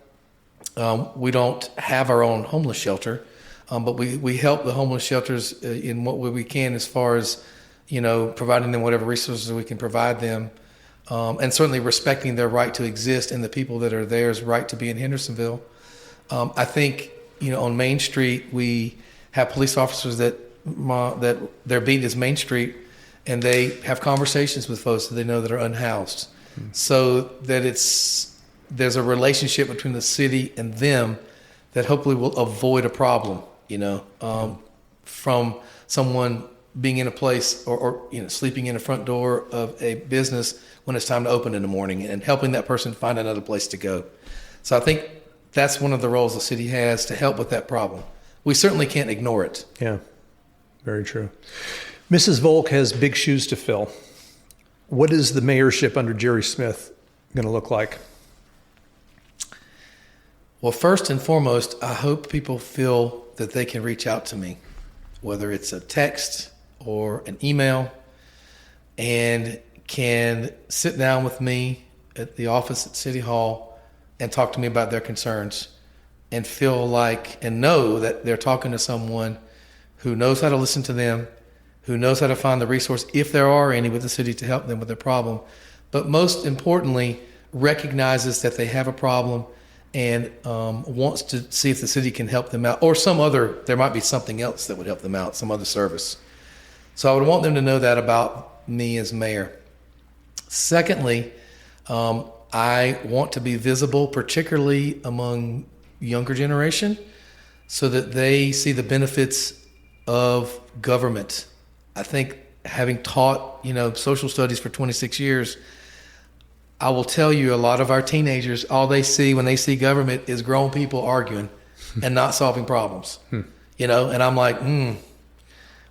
We don't have our own homeless shelter, but we help the homeless shelters in what way we can, as far as, providing them whatever resources we can provide them, and certainly respecting their right to exist and the people that are theirs right to be in Hendersonville. I think, on Main Street, we have police officers that their beat is Main Street, and they have conversations with folks that they know that are unhoused, so that there's a relationship between the city and them that hopefully will avoid a problem, from someone being in a place or sleeping in the front door of a business when it's time to open in the morning, and helping that person find another place to go. So I think that's one of the roles the city has to help with that problem. We certainly can't ignore it. Yeah, very true. Mrs. Volk has big shoes to fill. What is the mayorship under Jerry Smith going to look like? Well, first and foremost, I hope people feel that they can reach out to me, whether it's a text or an email, and can sit down with me at the office at City Hall and talk to me about their concerns, and feel like and know that they're talking to someone who knows how to listen to them, who knows how to find the resource, if there are any, with the city to help them with their problem, but most importantly, recognizes that they have a problem and wants to see if the city can help them out, or there might be something else that would help them out, some other service. So I would want them to know that about me as mayor. Secondly, I want to be visible, particularly among younger generation, so that they see the benefits of government. I think, having taught, social studies for 26 years, I will tell you, a lot of our teenagers, all they see when they see government is grown people arguing and not solving problems. And I'm like,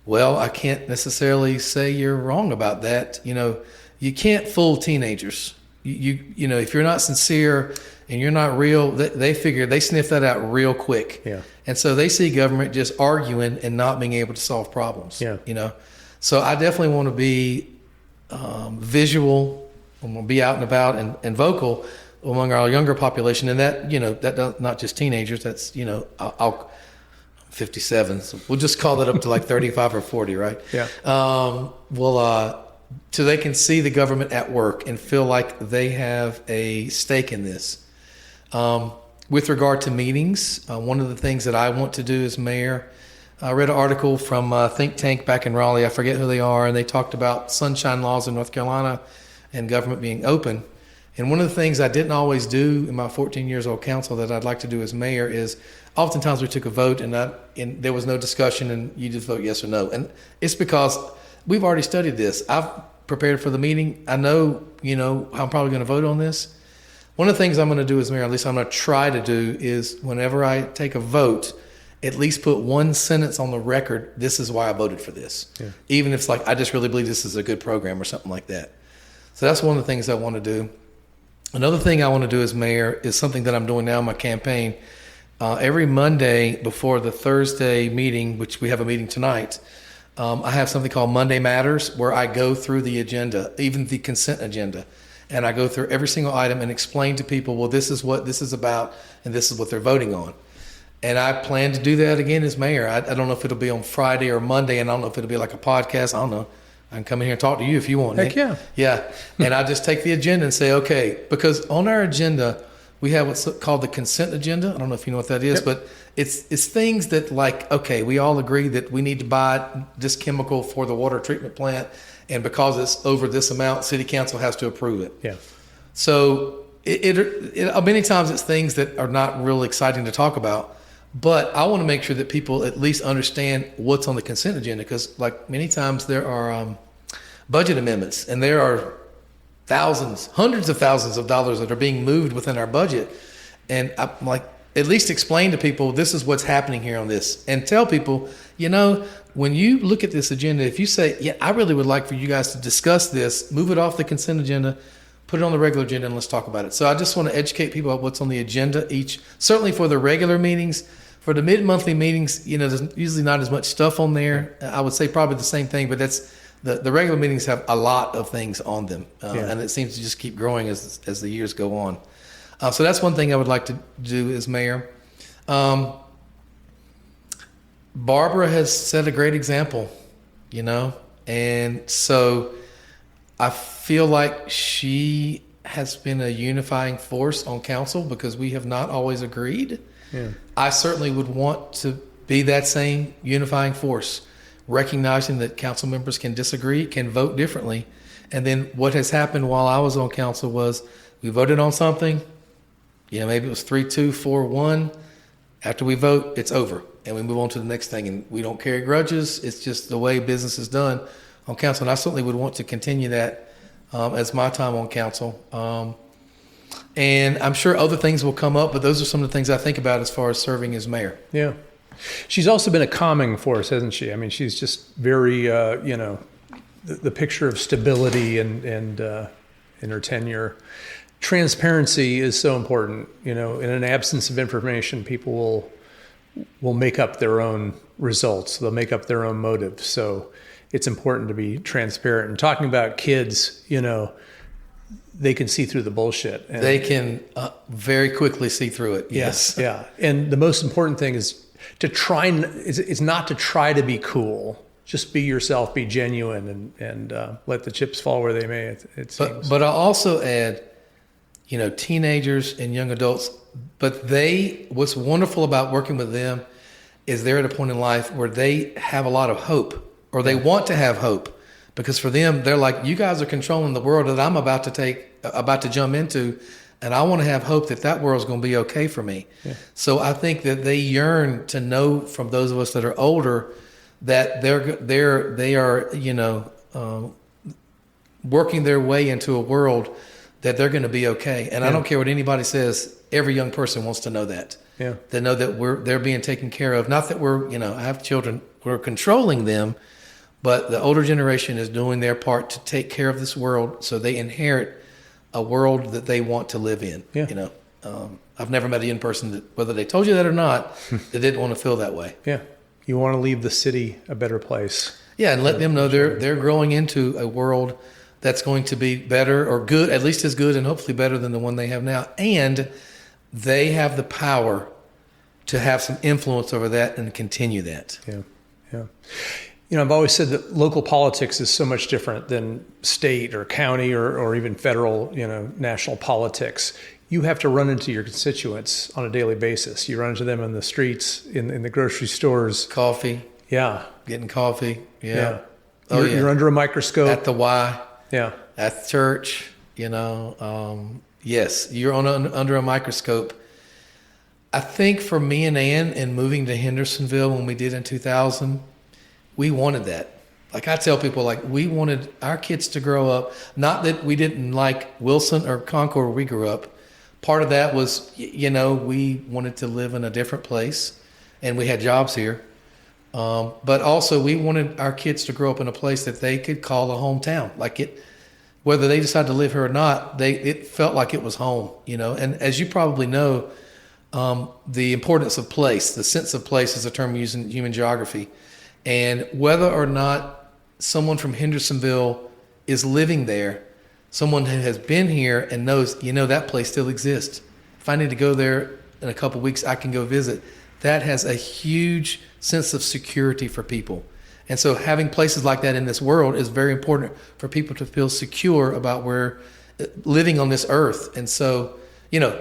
well, I can't necessarily say you're wrong about that. You can't fool teenagers. If you're not sincere and you're not real, they sniff that out real quick. Yeah. And so they see government just arguing and not being able to solve problems. Yeah. So I definitely want to be visual. I'm going to be out and about and vocal among our younger population, and that not just teenagers. That's I'm 57, so we'll just call that up to like 35 or 40, right? Yeah. So they can see the government at work and feel like they have a stake in this. With regard to meetings, one of the things that I want to do as mayor, I read an article from a think tank back in Raleigh. I forget who they are, and they talked about sunshine laws in North Carolina and government being open. And one of the things I didn't always do in my 14 years old council that I'd like to do as mayor is, oftentimes we took a vote and there was no discussion, and you just vote yes or no. And it's because we've already studied this. I've prepared for the meeting. I know, I'm probably going to vote on this. One of the things I'm going to do as mayor, at least I'm going to try to do, is whenever I take a vote, at least put one sentence on the record, this is why I voted for this. Yeah. Even if it's like, I just really believe this is a good program or something like that. So that's one of the things I want to do. Another thing I want to do as mayor is something that I'm doing now in my campaign. Every Monday before the Thursday meeting, which we have a meeting tonight, I have something called Monday Matters, where I go through the agenda, even the consent agenda. And I go through every single item and explain to people, well, this is what this is about, and this is what they're voting on. And I plan to do that again as mayor. I don't know if it'll be on Friday or Monday, and I don't know if it'll be like a podcast. I don't know. I can come in here and talk to you if you want. Heck yeah. Yeah. And I just take the agenda and say, okay, because on our agenda, we have what's called the consent agenda. I don't know if you know what that is, but it's things that, like, okay, we all agree that we need to buy this chemical for the water treatment plant, and because it's over this amount, city council has to approve it. Yeah. So it many times it's things that are not real exciting to talk about, but I want to make sure that people at least understand what's on the consent agenda, because like many times there are budget amendments, and there are thousands, hundreds of thousands of dollars that are being moved within our budget. And I'm like, at least explain to people this is what's happening here on this, and tell people, when you look at this agenda, if you say, yeah, I really would like for you guys to discuss this, move it off the consent agenda, put it on the regular agenda, and let's talk about it. So I just want to educate people about what's on the agenda certainly for the regular meetings. For the mid-monthly meetings, there's usually not as much stuff on there. I would say probably the same thing, but that's the regular meetings have a lot of things on them, and it seems to just keep growing as the years go on. So that's one thing I would like to do as mayor. Barbara has set a great example, and so I feel like she has been a unifying force on council because we have not always agreed. Yeah. I certainly would want to be that same unifying force, recognizing that council members can disagree, can vote differently. And then what has happened while I was on council was we voted on something, maybe it was 3-2, 4-1. After we vote, it's over. And we move on to the next thing. And we don't carry grudges. It's just the way business is done on council. And I certainly would want to continue that as my time on council. And I'm sure other things will come up, but those are some of the things I think about as far as serving as mayor. Yeah. She's also been a calming force, hasn't she? I mean, she's just very, the picture of stability and in her tenure. Transparency is so important. In an absence of information, people will make up their own results. They'll make up their own motives. So it's important to be transparent. And talking about kids, they can see through the bullshit. And they can very quickly see through it. Yes. Yeah. And the most important thing is it's not to try to be cool. Just be yourself, be genuine, and let the chips fall where they may. It seems. But I'll also add, teenagers and young adults. But what's wonderful about working with them is they're at a point in life where they have a lot of hope, or they want to have hope. Because for them, they're like, you guys are controlling the world that I'm about to jump into, and I want to have hope that world's going to be okay for me. Yeah. So I think that they yearn to know from those of us that are older that they are working their way into a world that they're going to be okay. And I don't care what anybody says. Every young person wants to know that. Yeah. They know that they're being taken care of. Not that I have children, we're controlling them. But the older generation is doing their part to take care of this world, so they inherit a world that they want to live in. Yeah. I've never met a young person that, whether they told you that or not, they didn't want to feel that way. Yeah, you want to leave the city a better place. Yeah, and let them know they're growing into a world that's going to be better or good, at least as good and hopefully better than the one they have now. And they have the power to have some influence over that and continue that. Yeah, yeah. I've always said that local politics is so much different than state or county or even federal, national politics. You have to run into your constituents on a daily basis. You run into them in the streets, in the grocery stores. Coffee. Yeah. Getting coffee. Yeah. You're under a microscope. At the Y. Yeah. At the church, yes, you're under a microscope. I think for me and Ann and moving to Hendersonville when we did in 2000, we wanted that. Like I tell people, we wanted our kids to grow up, not that we didn't like Wilson or Concord where we grew up. Part of that was, we wanted to live in a different place and we had jobs here. But also we wanted our kids to grow up in a place that they could call a hometown. Whether they decided to live here or not, it felt like it was home, And as you probably know, the importance of place, the sense of place is a term used in human geography. And whether or not someone from Hendersonville is living there, someone who has been here and knows, that place still exists. If I need to go there in a couple of weeks, I can go visit. That has a huge sense of security for people. And so having places like that in this world is very important for people to feel secure about where living on this earth. And so,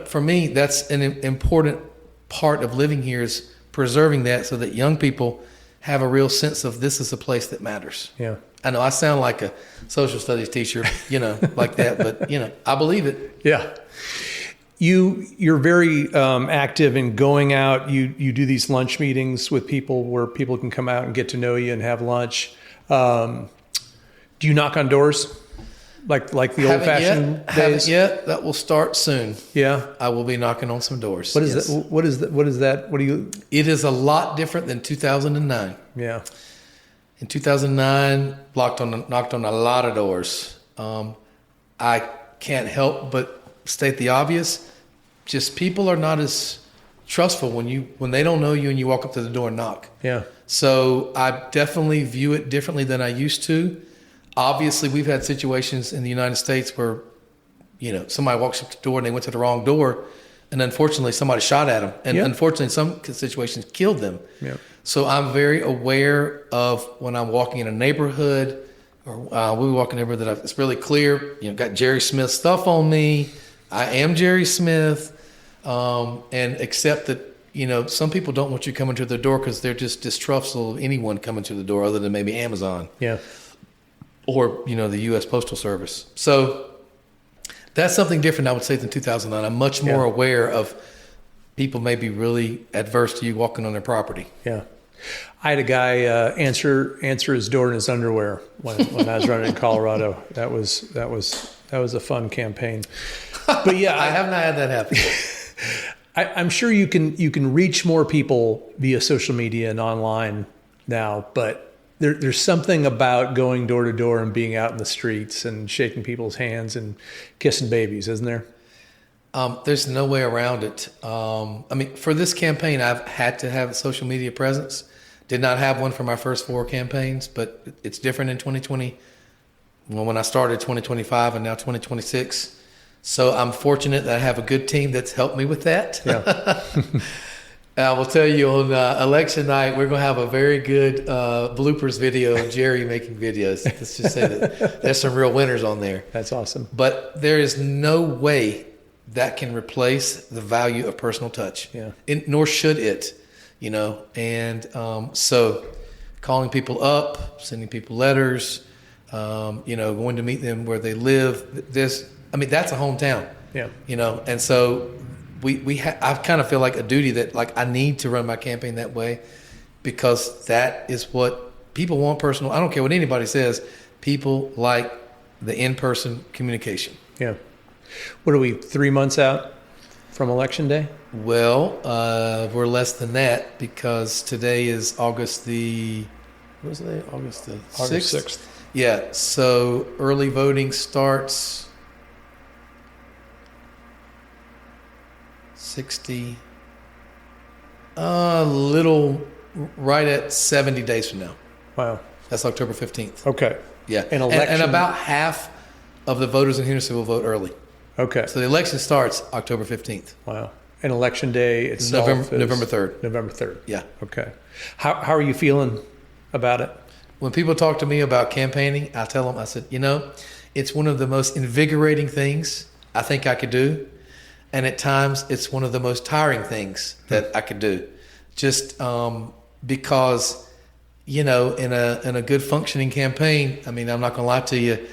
for me, that's an important part of living here is preserving that so that young people have a real sense of this is a place that matters. Yeah. I know I sound like a social studies teacher, like that, but I believe it. Yeah. You're very active in going out. You do these lunch meetings with people where people can come out and get to know you and have lunch. Do you knock on doors? Like the old fashioned days? Haven't yet. That will start soon. Yeah. I will be knocking on some doors. What is that? What is that? What is that? What do you? It is a lot different than 2009. Yeah. In 2009, knocked on a lot of doors. I can't help but state the obvious. Just people are not as trustful when they don't know you and you walk up to the door and knock. Yeah. So I definitely view it differently than I used to. Obviously, we've had situations in the United States where, somebody walks up to the door and they went to the wrong door, and unfortunately somebody shot at them. And unfortunately, in some situations, killed them. Yeah. So I'm very aware of when I'm walking in a neighborhood, or we walk in a neighborhood that it's really clear, got Jerry Smith stuff on me. I am Jerry Smith, and accept that, some people don't want you coming to the door because they're just distrustful of anyone coming to the door other than maybe Amazon. Yeah. Or, the U.S. Postal Service. So that's something different, I would say, than 2009. I'm much more aware of people may be really adverse to you walking on their property. Yeah. I had a guy answer his door in his underwear when I was running in Colorado. That was a fun campaign. But yeah, I have not had that happen. I'm sure you can reach more people via social media and online now, but there's something about going door to door and being out in the streets and shaking people's hands and kissing babies, isn't there? There's no way around it. For this campaign, I've had to have a social media presence. Did not have one for my first 4 campaigns, but it's different in 2020. When I started 2025 and now 2026. So I'm fortunate that I have a good team that's helped me with that. Yeah. I will tell you on election night, we're going to have a very good bloopers video of Jerry making videos. Let's just say that there's some real winners on there. That's awesome. But there is no way that can replace the value of personal touch. Yeah. Nor should it, And so calling people up, sending people letters, going to meet them where they live. That's a hometown. Yeah. And so I kind of feel like a duty that I need to run my campaign that way, because that is what people want. Personal. I don't care what anybody says. People like the in-person communication. Yeah. What are we, 3 months out from Election Day? Well, we're less than that, because today is August the 6th. Yeah. So early voting starts 60, right at 70 days from now. Wow. That's October 15th. Okay. Yeah. An election. And about half of the voters in Henderson will vote early. Okay. So the election starts October 15th. Wow. And Election Day itself November 3rd. November 3rd. Yeah. Okay. How are you feeling about it? When people talk to me about campaigning, I tell them, I said, it's one of the most invigorating things I think I could do. And at times, it's one of the most tiring things that I could do. Just because, in a good functioning campaign, I'm not going to lie to you,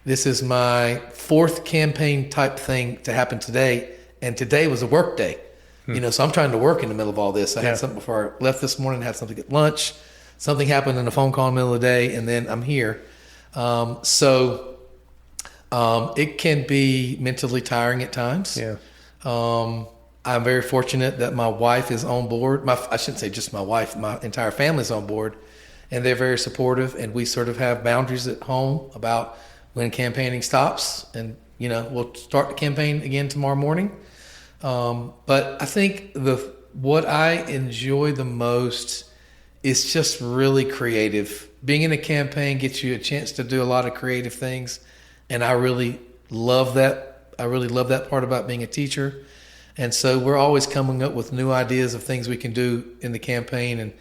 this is my 4th campaign type thing to happen today. And today was a work day. So I'm trying to work in the middle of all this. I had something before I left this morning, had something at lunch. Something happened in a phone call in the middle of the day, and then I'm here. So it can be mentally tiring at times. Yeah. I'm very fortunate that my wife is on board. I shouldn't say just my wife, my entire family's on board, and they're very supportive, and we sort of have boundaries at home about when campaigning stops, and we'll start the campaign again tomorrow morning. But I think what I enjoy the most is just really creative. Being in a campaign gets you a chance to do a lot of creative things, and I really love that. I really love that part about being a teacher. And so we're always coming up with new ideas of things we can do in the campaign, and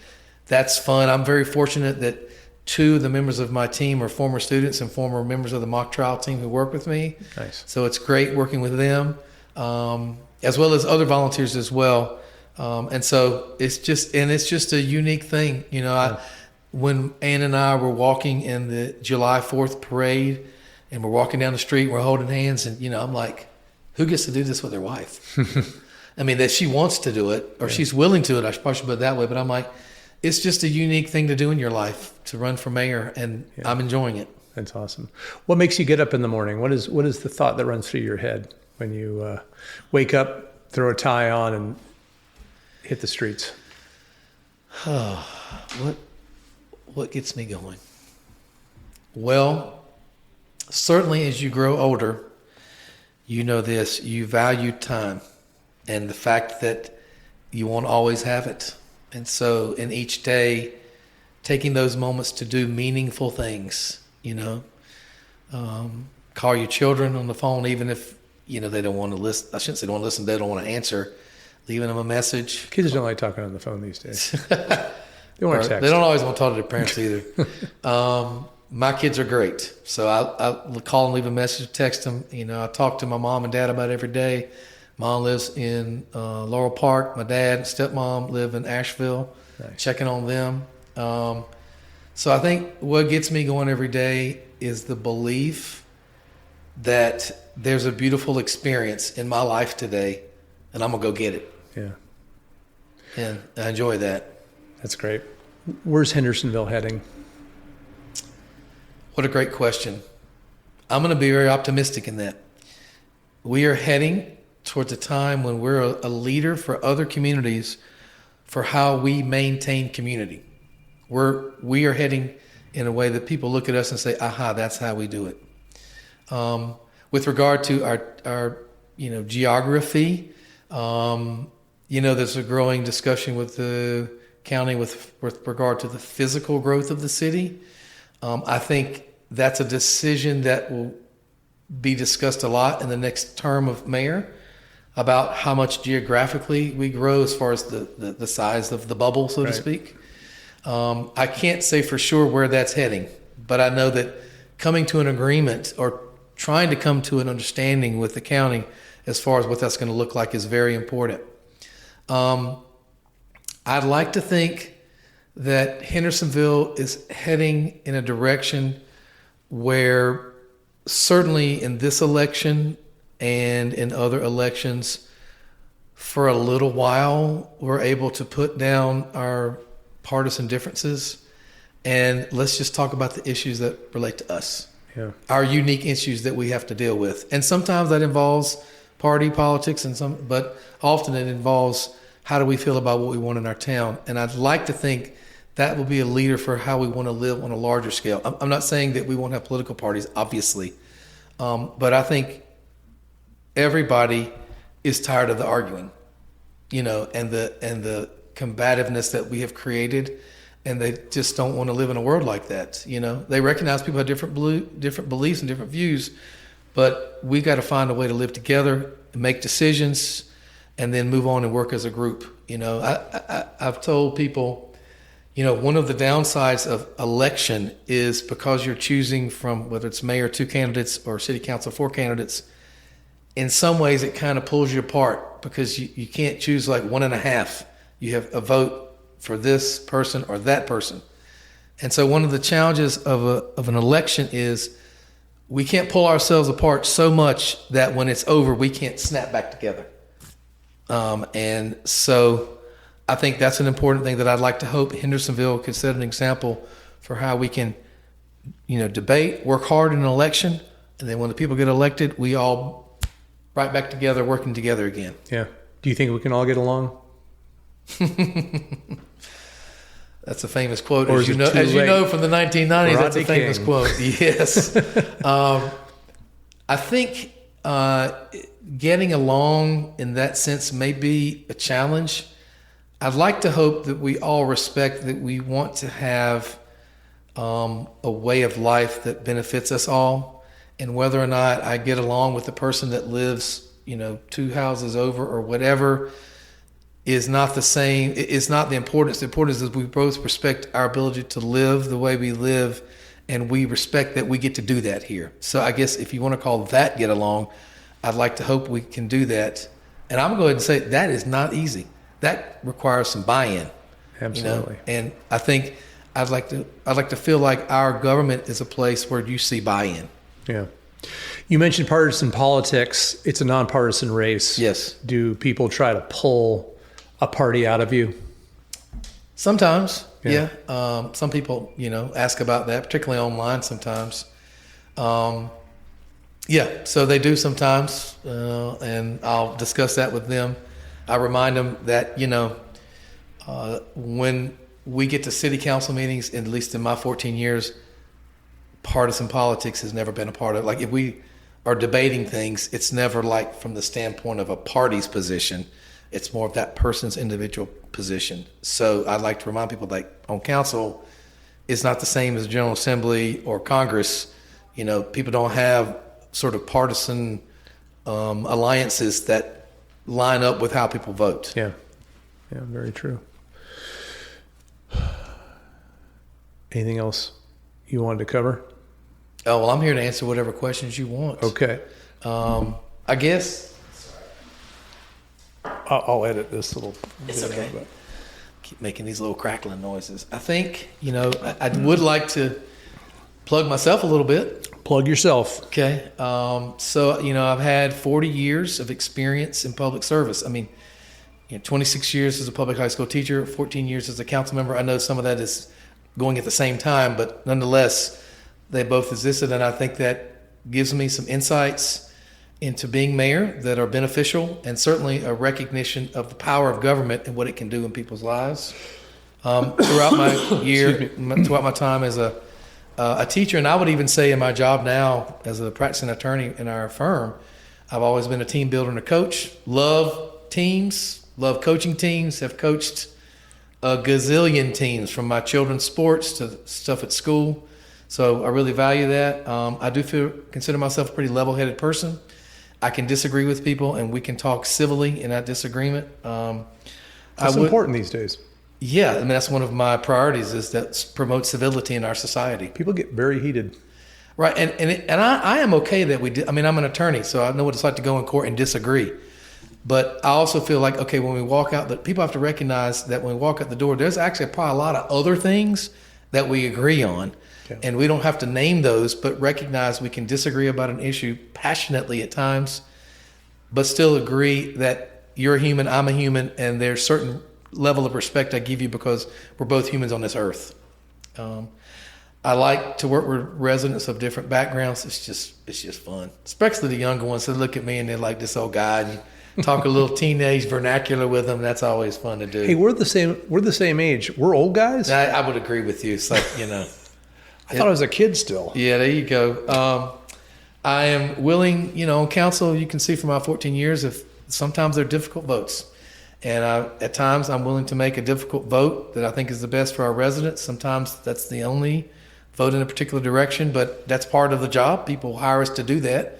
that's fun. I'm very fortunate that 2 of the members of my team are former students and former members of the mock trial team who work with me. Nice. So it's great working with them, as well as other volunteers as well. And so it's just a unique thing. When Ann and I were walking in the July 4th parade, and we're walking down the street, we're holding hands, and I'm like, who gets to do this with their wife? That she wants to do it, or she's willing to it. I should probably put it that way, but I'm like, it's just a unique thing to do in your life, to run for mayor, and I'm enjoying it. That's awesome. What makes you get up in the morning? What is the thought that runs through your head when you wake up, throw a tie on, and hit the streets? What gets me going? Well, certainly as you grow older, you know this, you value time and the fact that you won't always have it. And so in each day, taking those moments to do meaningful things, call your children on the phone, even if, they don't want to listen. I shouldn't say they don't want to listen, they don't want to answer, leaving them a message. Kids don't like talking on the phone these days. They want to text. They don't always want to talk to their parents either. My kids are great. So I call and leave a message, text them. I talk to my mom and dad about every day. Mom lives in Laurel Park. My dad and stepmom live in Asheville. Nice. Checking on them. So I think what gets me going every day is the belief that there's a beautiful experience in my life today, and I'm going to go get it. Yeah. And I enjoy that. That's great. Where's Hendersonville heading? What a great question. I'm going to be very optimistic in that. We are heading towards a time when we're a leader for other communities for how we maintain community. We are heading in a way that people look at us and say, aha, that's how we do it. With regard to our geography, there's a growing discussion with the county with regard to the physical growth of the city. I think that's a decision that will be discussed a lot in the next term of mayor about how much geographically we grow as far as the size of the bubble, so to speak. I can't say for sure where that's heading, but I know that coming to an agreement or trying to come to an understanding with the county as far as what that's going to look like is very important. I'd like to think that Hendersonville is heading in a direction where certainly in this election and in other elections, for a little while, we're able to put down our partisan differences and let's just talk about the issues that relate to us. Yeah. Our unique issues that we have to deal with. And sometimes that involves party politics but often it involves how do we feel about what we want in our town. And I'd like to think that will be a leader for how we want to live on a larger scale. I'm not saying that we won't have political parties, obviously. But I think everybody is tired of the arguing, and the combativeness that we have created. And they just don't want to live in a world like that. They recognize people have different beliefs and different views, but we got to find a way to live together and make decisions and then move on and work as a group. I've told people, one of the downsides of election is because you're choosing from whether it's mayor 2 candidates or city council 4 candidates, in some ways it kind of pulls you apart because you can't choose like 1.5. You have a vote for this person or that person. And so one of the challenges of an election is we can't pull ourselves apart so much that when it's over, we can't snap back together. And so I think that's an important thing that I'd like to hope Hendersonville could set an example for how we can, debate, work hard in an election, and then when the people get elected, we all right back together, working together again. Yeah. Do you think we can all get along? That's a famous quote, as you know from the 1990s. That's a famous quote. Yes. I think getting along in that sense may be a challenge. I'd like to hope that we all respect that we want to have a way of life that benefits us all, and whether or not I get along with the person that lives, 2 houses over or whatever, is not the same. It's not the importance. The importance is we both respect our ability to live the way we live, and we respect that we get to do that here. So I guess if you want to call that get along, I'd like to hope we can do that. And I'm going to go ahead and say that is not easy. That requires some buy-in. Absolutely. And I think I'd like to feel like our government is a place where you see buy-in. Yeah. You mentioned partisan politics. It's a nonpartisan race. Yes. Do people try to pull a party out of you? Sometimes, yeah. Some people, ask about that, particularly online sometimes. Yeah, so they do sometimes, and I'll discuss that with them. I remind them that, when we get to city council meetings, at least in my 14 years, partisan politics has never been a part of it. Like if we are debating things, it's never like from the standpoint of a party's position. It's more of that person's individual position. So I'd like to remind people like on council, it's not the same as General Assembly or Congress. People don't have sort of partisan alliances that line up with how people vote. Yeah, very true. Anything else you wanted to cover? Oh, well, I'm here to answer whatever questions you want. Okay. I guess. I'll edit this little It's bit okay. out, but Keep making these little crackling noises. I think, I would like to plug myself a little bit. plug yourself. Okay. So, I've had 40 years of experience in public service. 26 years as a public high school teacher, 14 years as a council member. I know some of that is going at the same time, but nonetheless, they both existed. And I think that gives me some insights into being mayor that are beneficial, and certainly a recognition of the power of government and what it can do in people's lives. Throughout my time as a teacher, and I would even say in my job now as a practicing attorney in our firm, I've always been a team builder and a coach. Love teams, love coaching teams, have coached a gazillion teams from my children's sports to stuff at school. So I really value that. I do consider myself a pretty level-headed person. I can disagree with people, and we can talk civilly in that disagreement. That's important these days. Yeah, that's one of my priorities, is that promote civility in our society. People get very heated. Right, and I am okay that we did. I'm an attorney, so I know what it's like to go in court and disagree. But I also feel like, okay, when we walk out, but people have to recognize that when we walk out the door, there's actually probably a lot of other things that we agree on. Okay. And we don't have to name those, but recognize we can disagree about an issue passionately at times, but still agree that you're a human, I'm a human, and there's certain level of respect I give you because we're both humans on this earth. I like to work with residents of different backgrounds. It's just fun, especially the younger ones. They look at me and they're like, this old guy, and you talk a little teenage vernacular with them. That's always fun to do. Hey, we're the same age. We're old guys. I would agree with you. It's like, I thought I was a kid still. Yeah, there you go. I am willing, on council, you can see from my 14 years, if sometimes they're difficult votes. And at times I'm willing to make a difficult vote that I think is the best for our residents. Sometimes that's the only vote in a particular direction, but that's part of the job. People hire us to do that,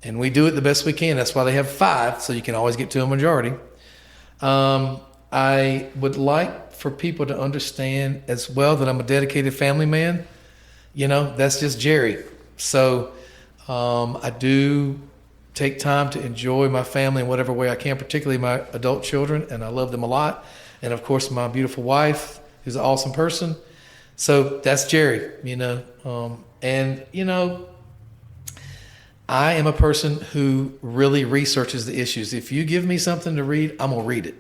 and we do it the best we can. That's why they have 5, so you can always get to a majority. I would like for people to understand as well that I'm a dedicated family man. That's just Jerry. So I do take time to enjoy my family in whatever way I can, particularly my adult children, and I love them a lot. And of course, my beautiful wife, who's an awesome person. So that's Jerry, I am a person who really researches the issues. If you give me something to read, I'm going to read it.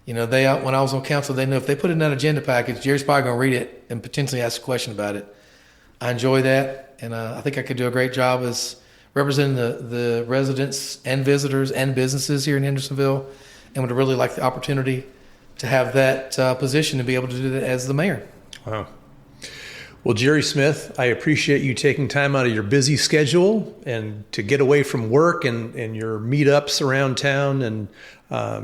When I was on council, they know if they put it in that agenda package, Jerry's probably going to read it and potentially ask a question about it. I enjoy that, and I think I could do a great job as representing the residents and visitors and businesses here in Hendersonville, and would really like the opportunity to have that position to be able to do that as the mayor. Wow. Well, Jerry Smith, I appreciate you taking time out of your busy schedule and to get away from work and your meetups around town. And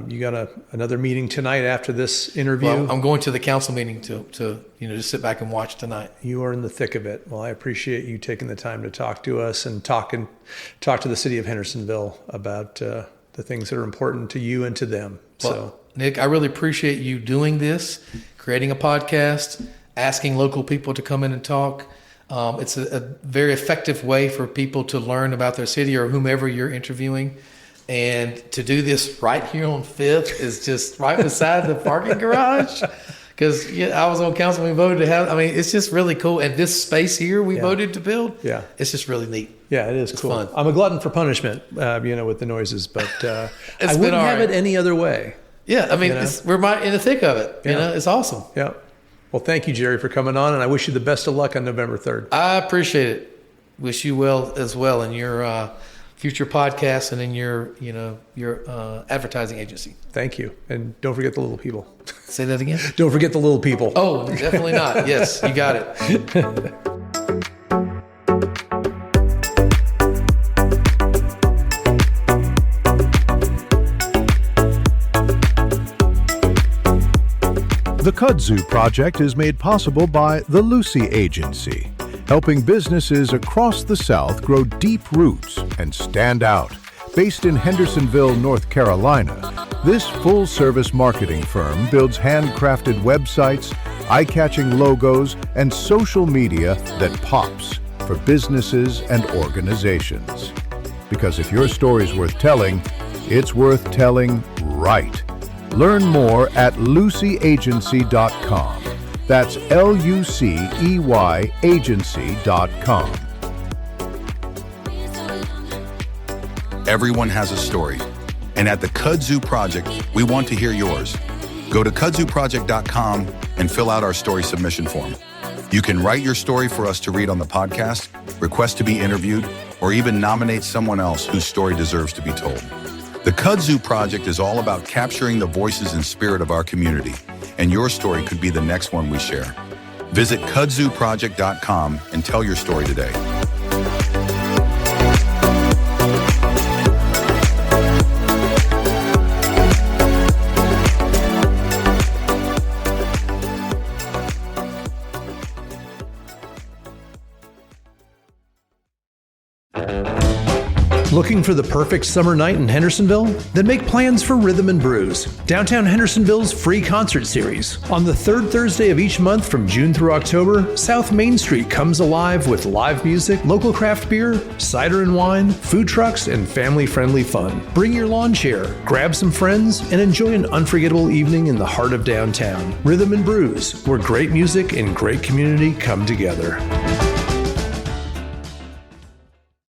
you got another meeting tonight after this interview. Well, I'm going to the council meeting to just sit back and watch tonight. You are in the thick of it. Well, I appreciate you taking the time to talk to us and talk to the city of Hendersonville about the things that are important to you and to them. Well, Nick, I really appreciate you doing this, creating a podcast, asking local people to come in and talk. It's a very effective way for people to learn about their city or whomever you're interviewing. And to do this right here on 5th is just right beside the parking garage. Because I was on council, we voted to have, it's just really cool. And this space here we voted to build, it's just really neat. Yeah, it is cool. Fun. I'm a glutton for punishment, with the noises, but I wouldn't have it any other way. Yeah, we're right in the thick of it. It's awesome. Yeah. Well, thank you, Jerry, for coming on, and I wish you the best of luck on November 3rd. I appreciate it. wish you well as well in your future podcasts and in your advertising agency. Thank you. And don't forget the little people. Say that again? Don't forget the little people. Oh, definitely not. Yes, you got it. The Kudzu Project is made possible by the Lucy Agency, helping businesses across the South grow deep roots and stand out. Based in Hendersonville, North Carolina, this full-service marketing firm builds handcrafted websites, eye-catching logos, and social media that pops for businesses and organizations. Because if your story's worth telling, it's worth telling right. Learn more at lucyagency.com. That's LUCEY agency.com. Everyone has a story, and at the Kudzu Project, we want to hear yours. Go to kudzuproject.com and fill out our story submission form. You can write your story for us to read on the podcast, request to be interviewed, or even nominate someone else whose story deserves to be told. The Kudzu Project is all about capturing the voices and spirit of our community, and your story could be the next one we share. Visit kudzuproject.com and tell your story today. Looking for the perfect summer night in Hendersonville? Then make plans for Rhythm and Brews, downtown Hendersonville's free concert series. On the third Thursday of each month from June through October, South Main Street comes alive with live music, local craft beer, cider and wine, food trucks, and family-friendly fun. Bring your lawn chair, grab some friends, and enjoy an unforgettable evening in the heart of downtown. Rhythm and Brews, where great music and great community come together.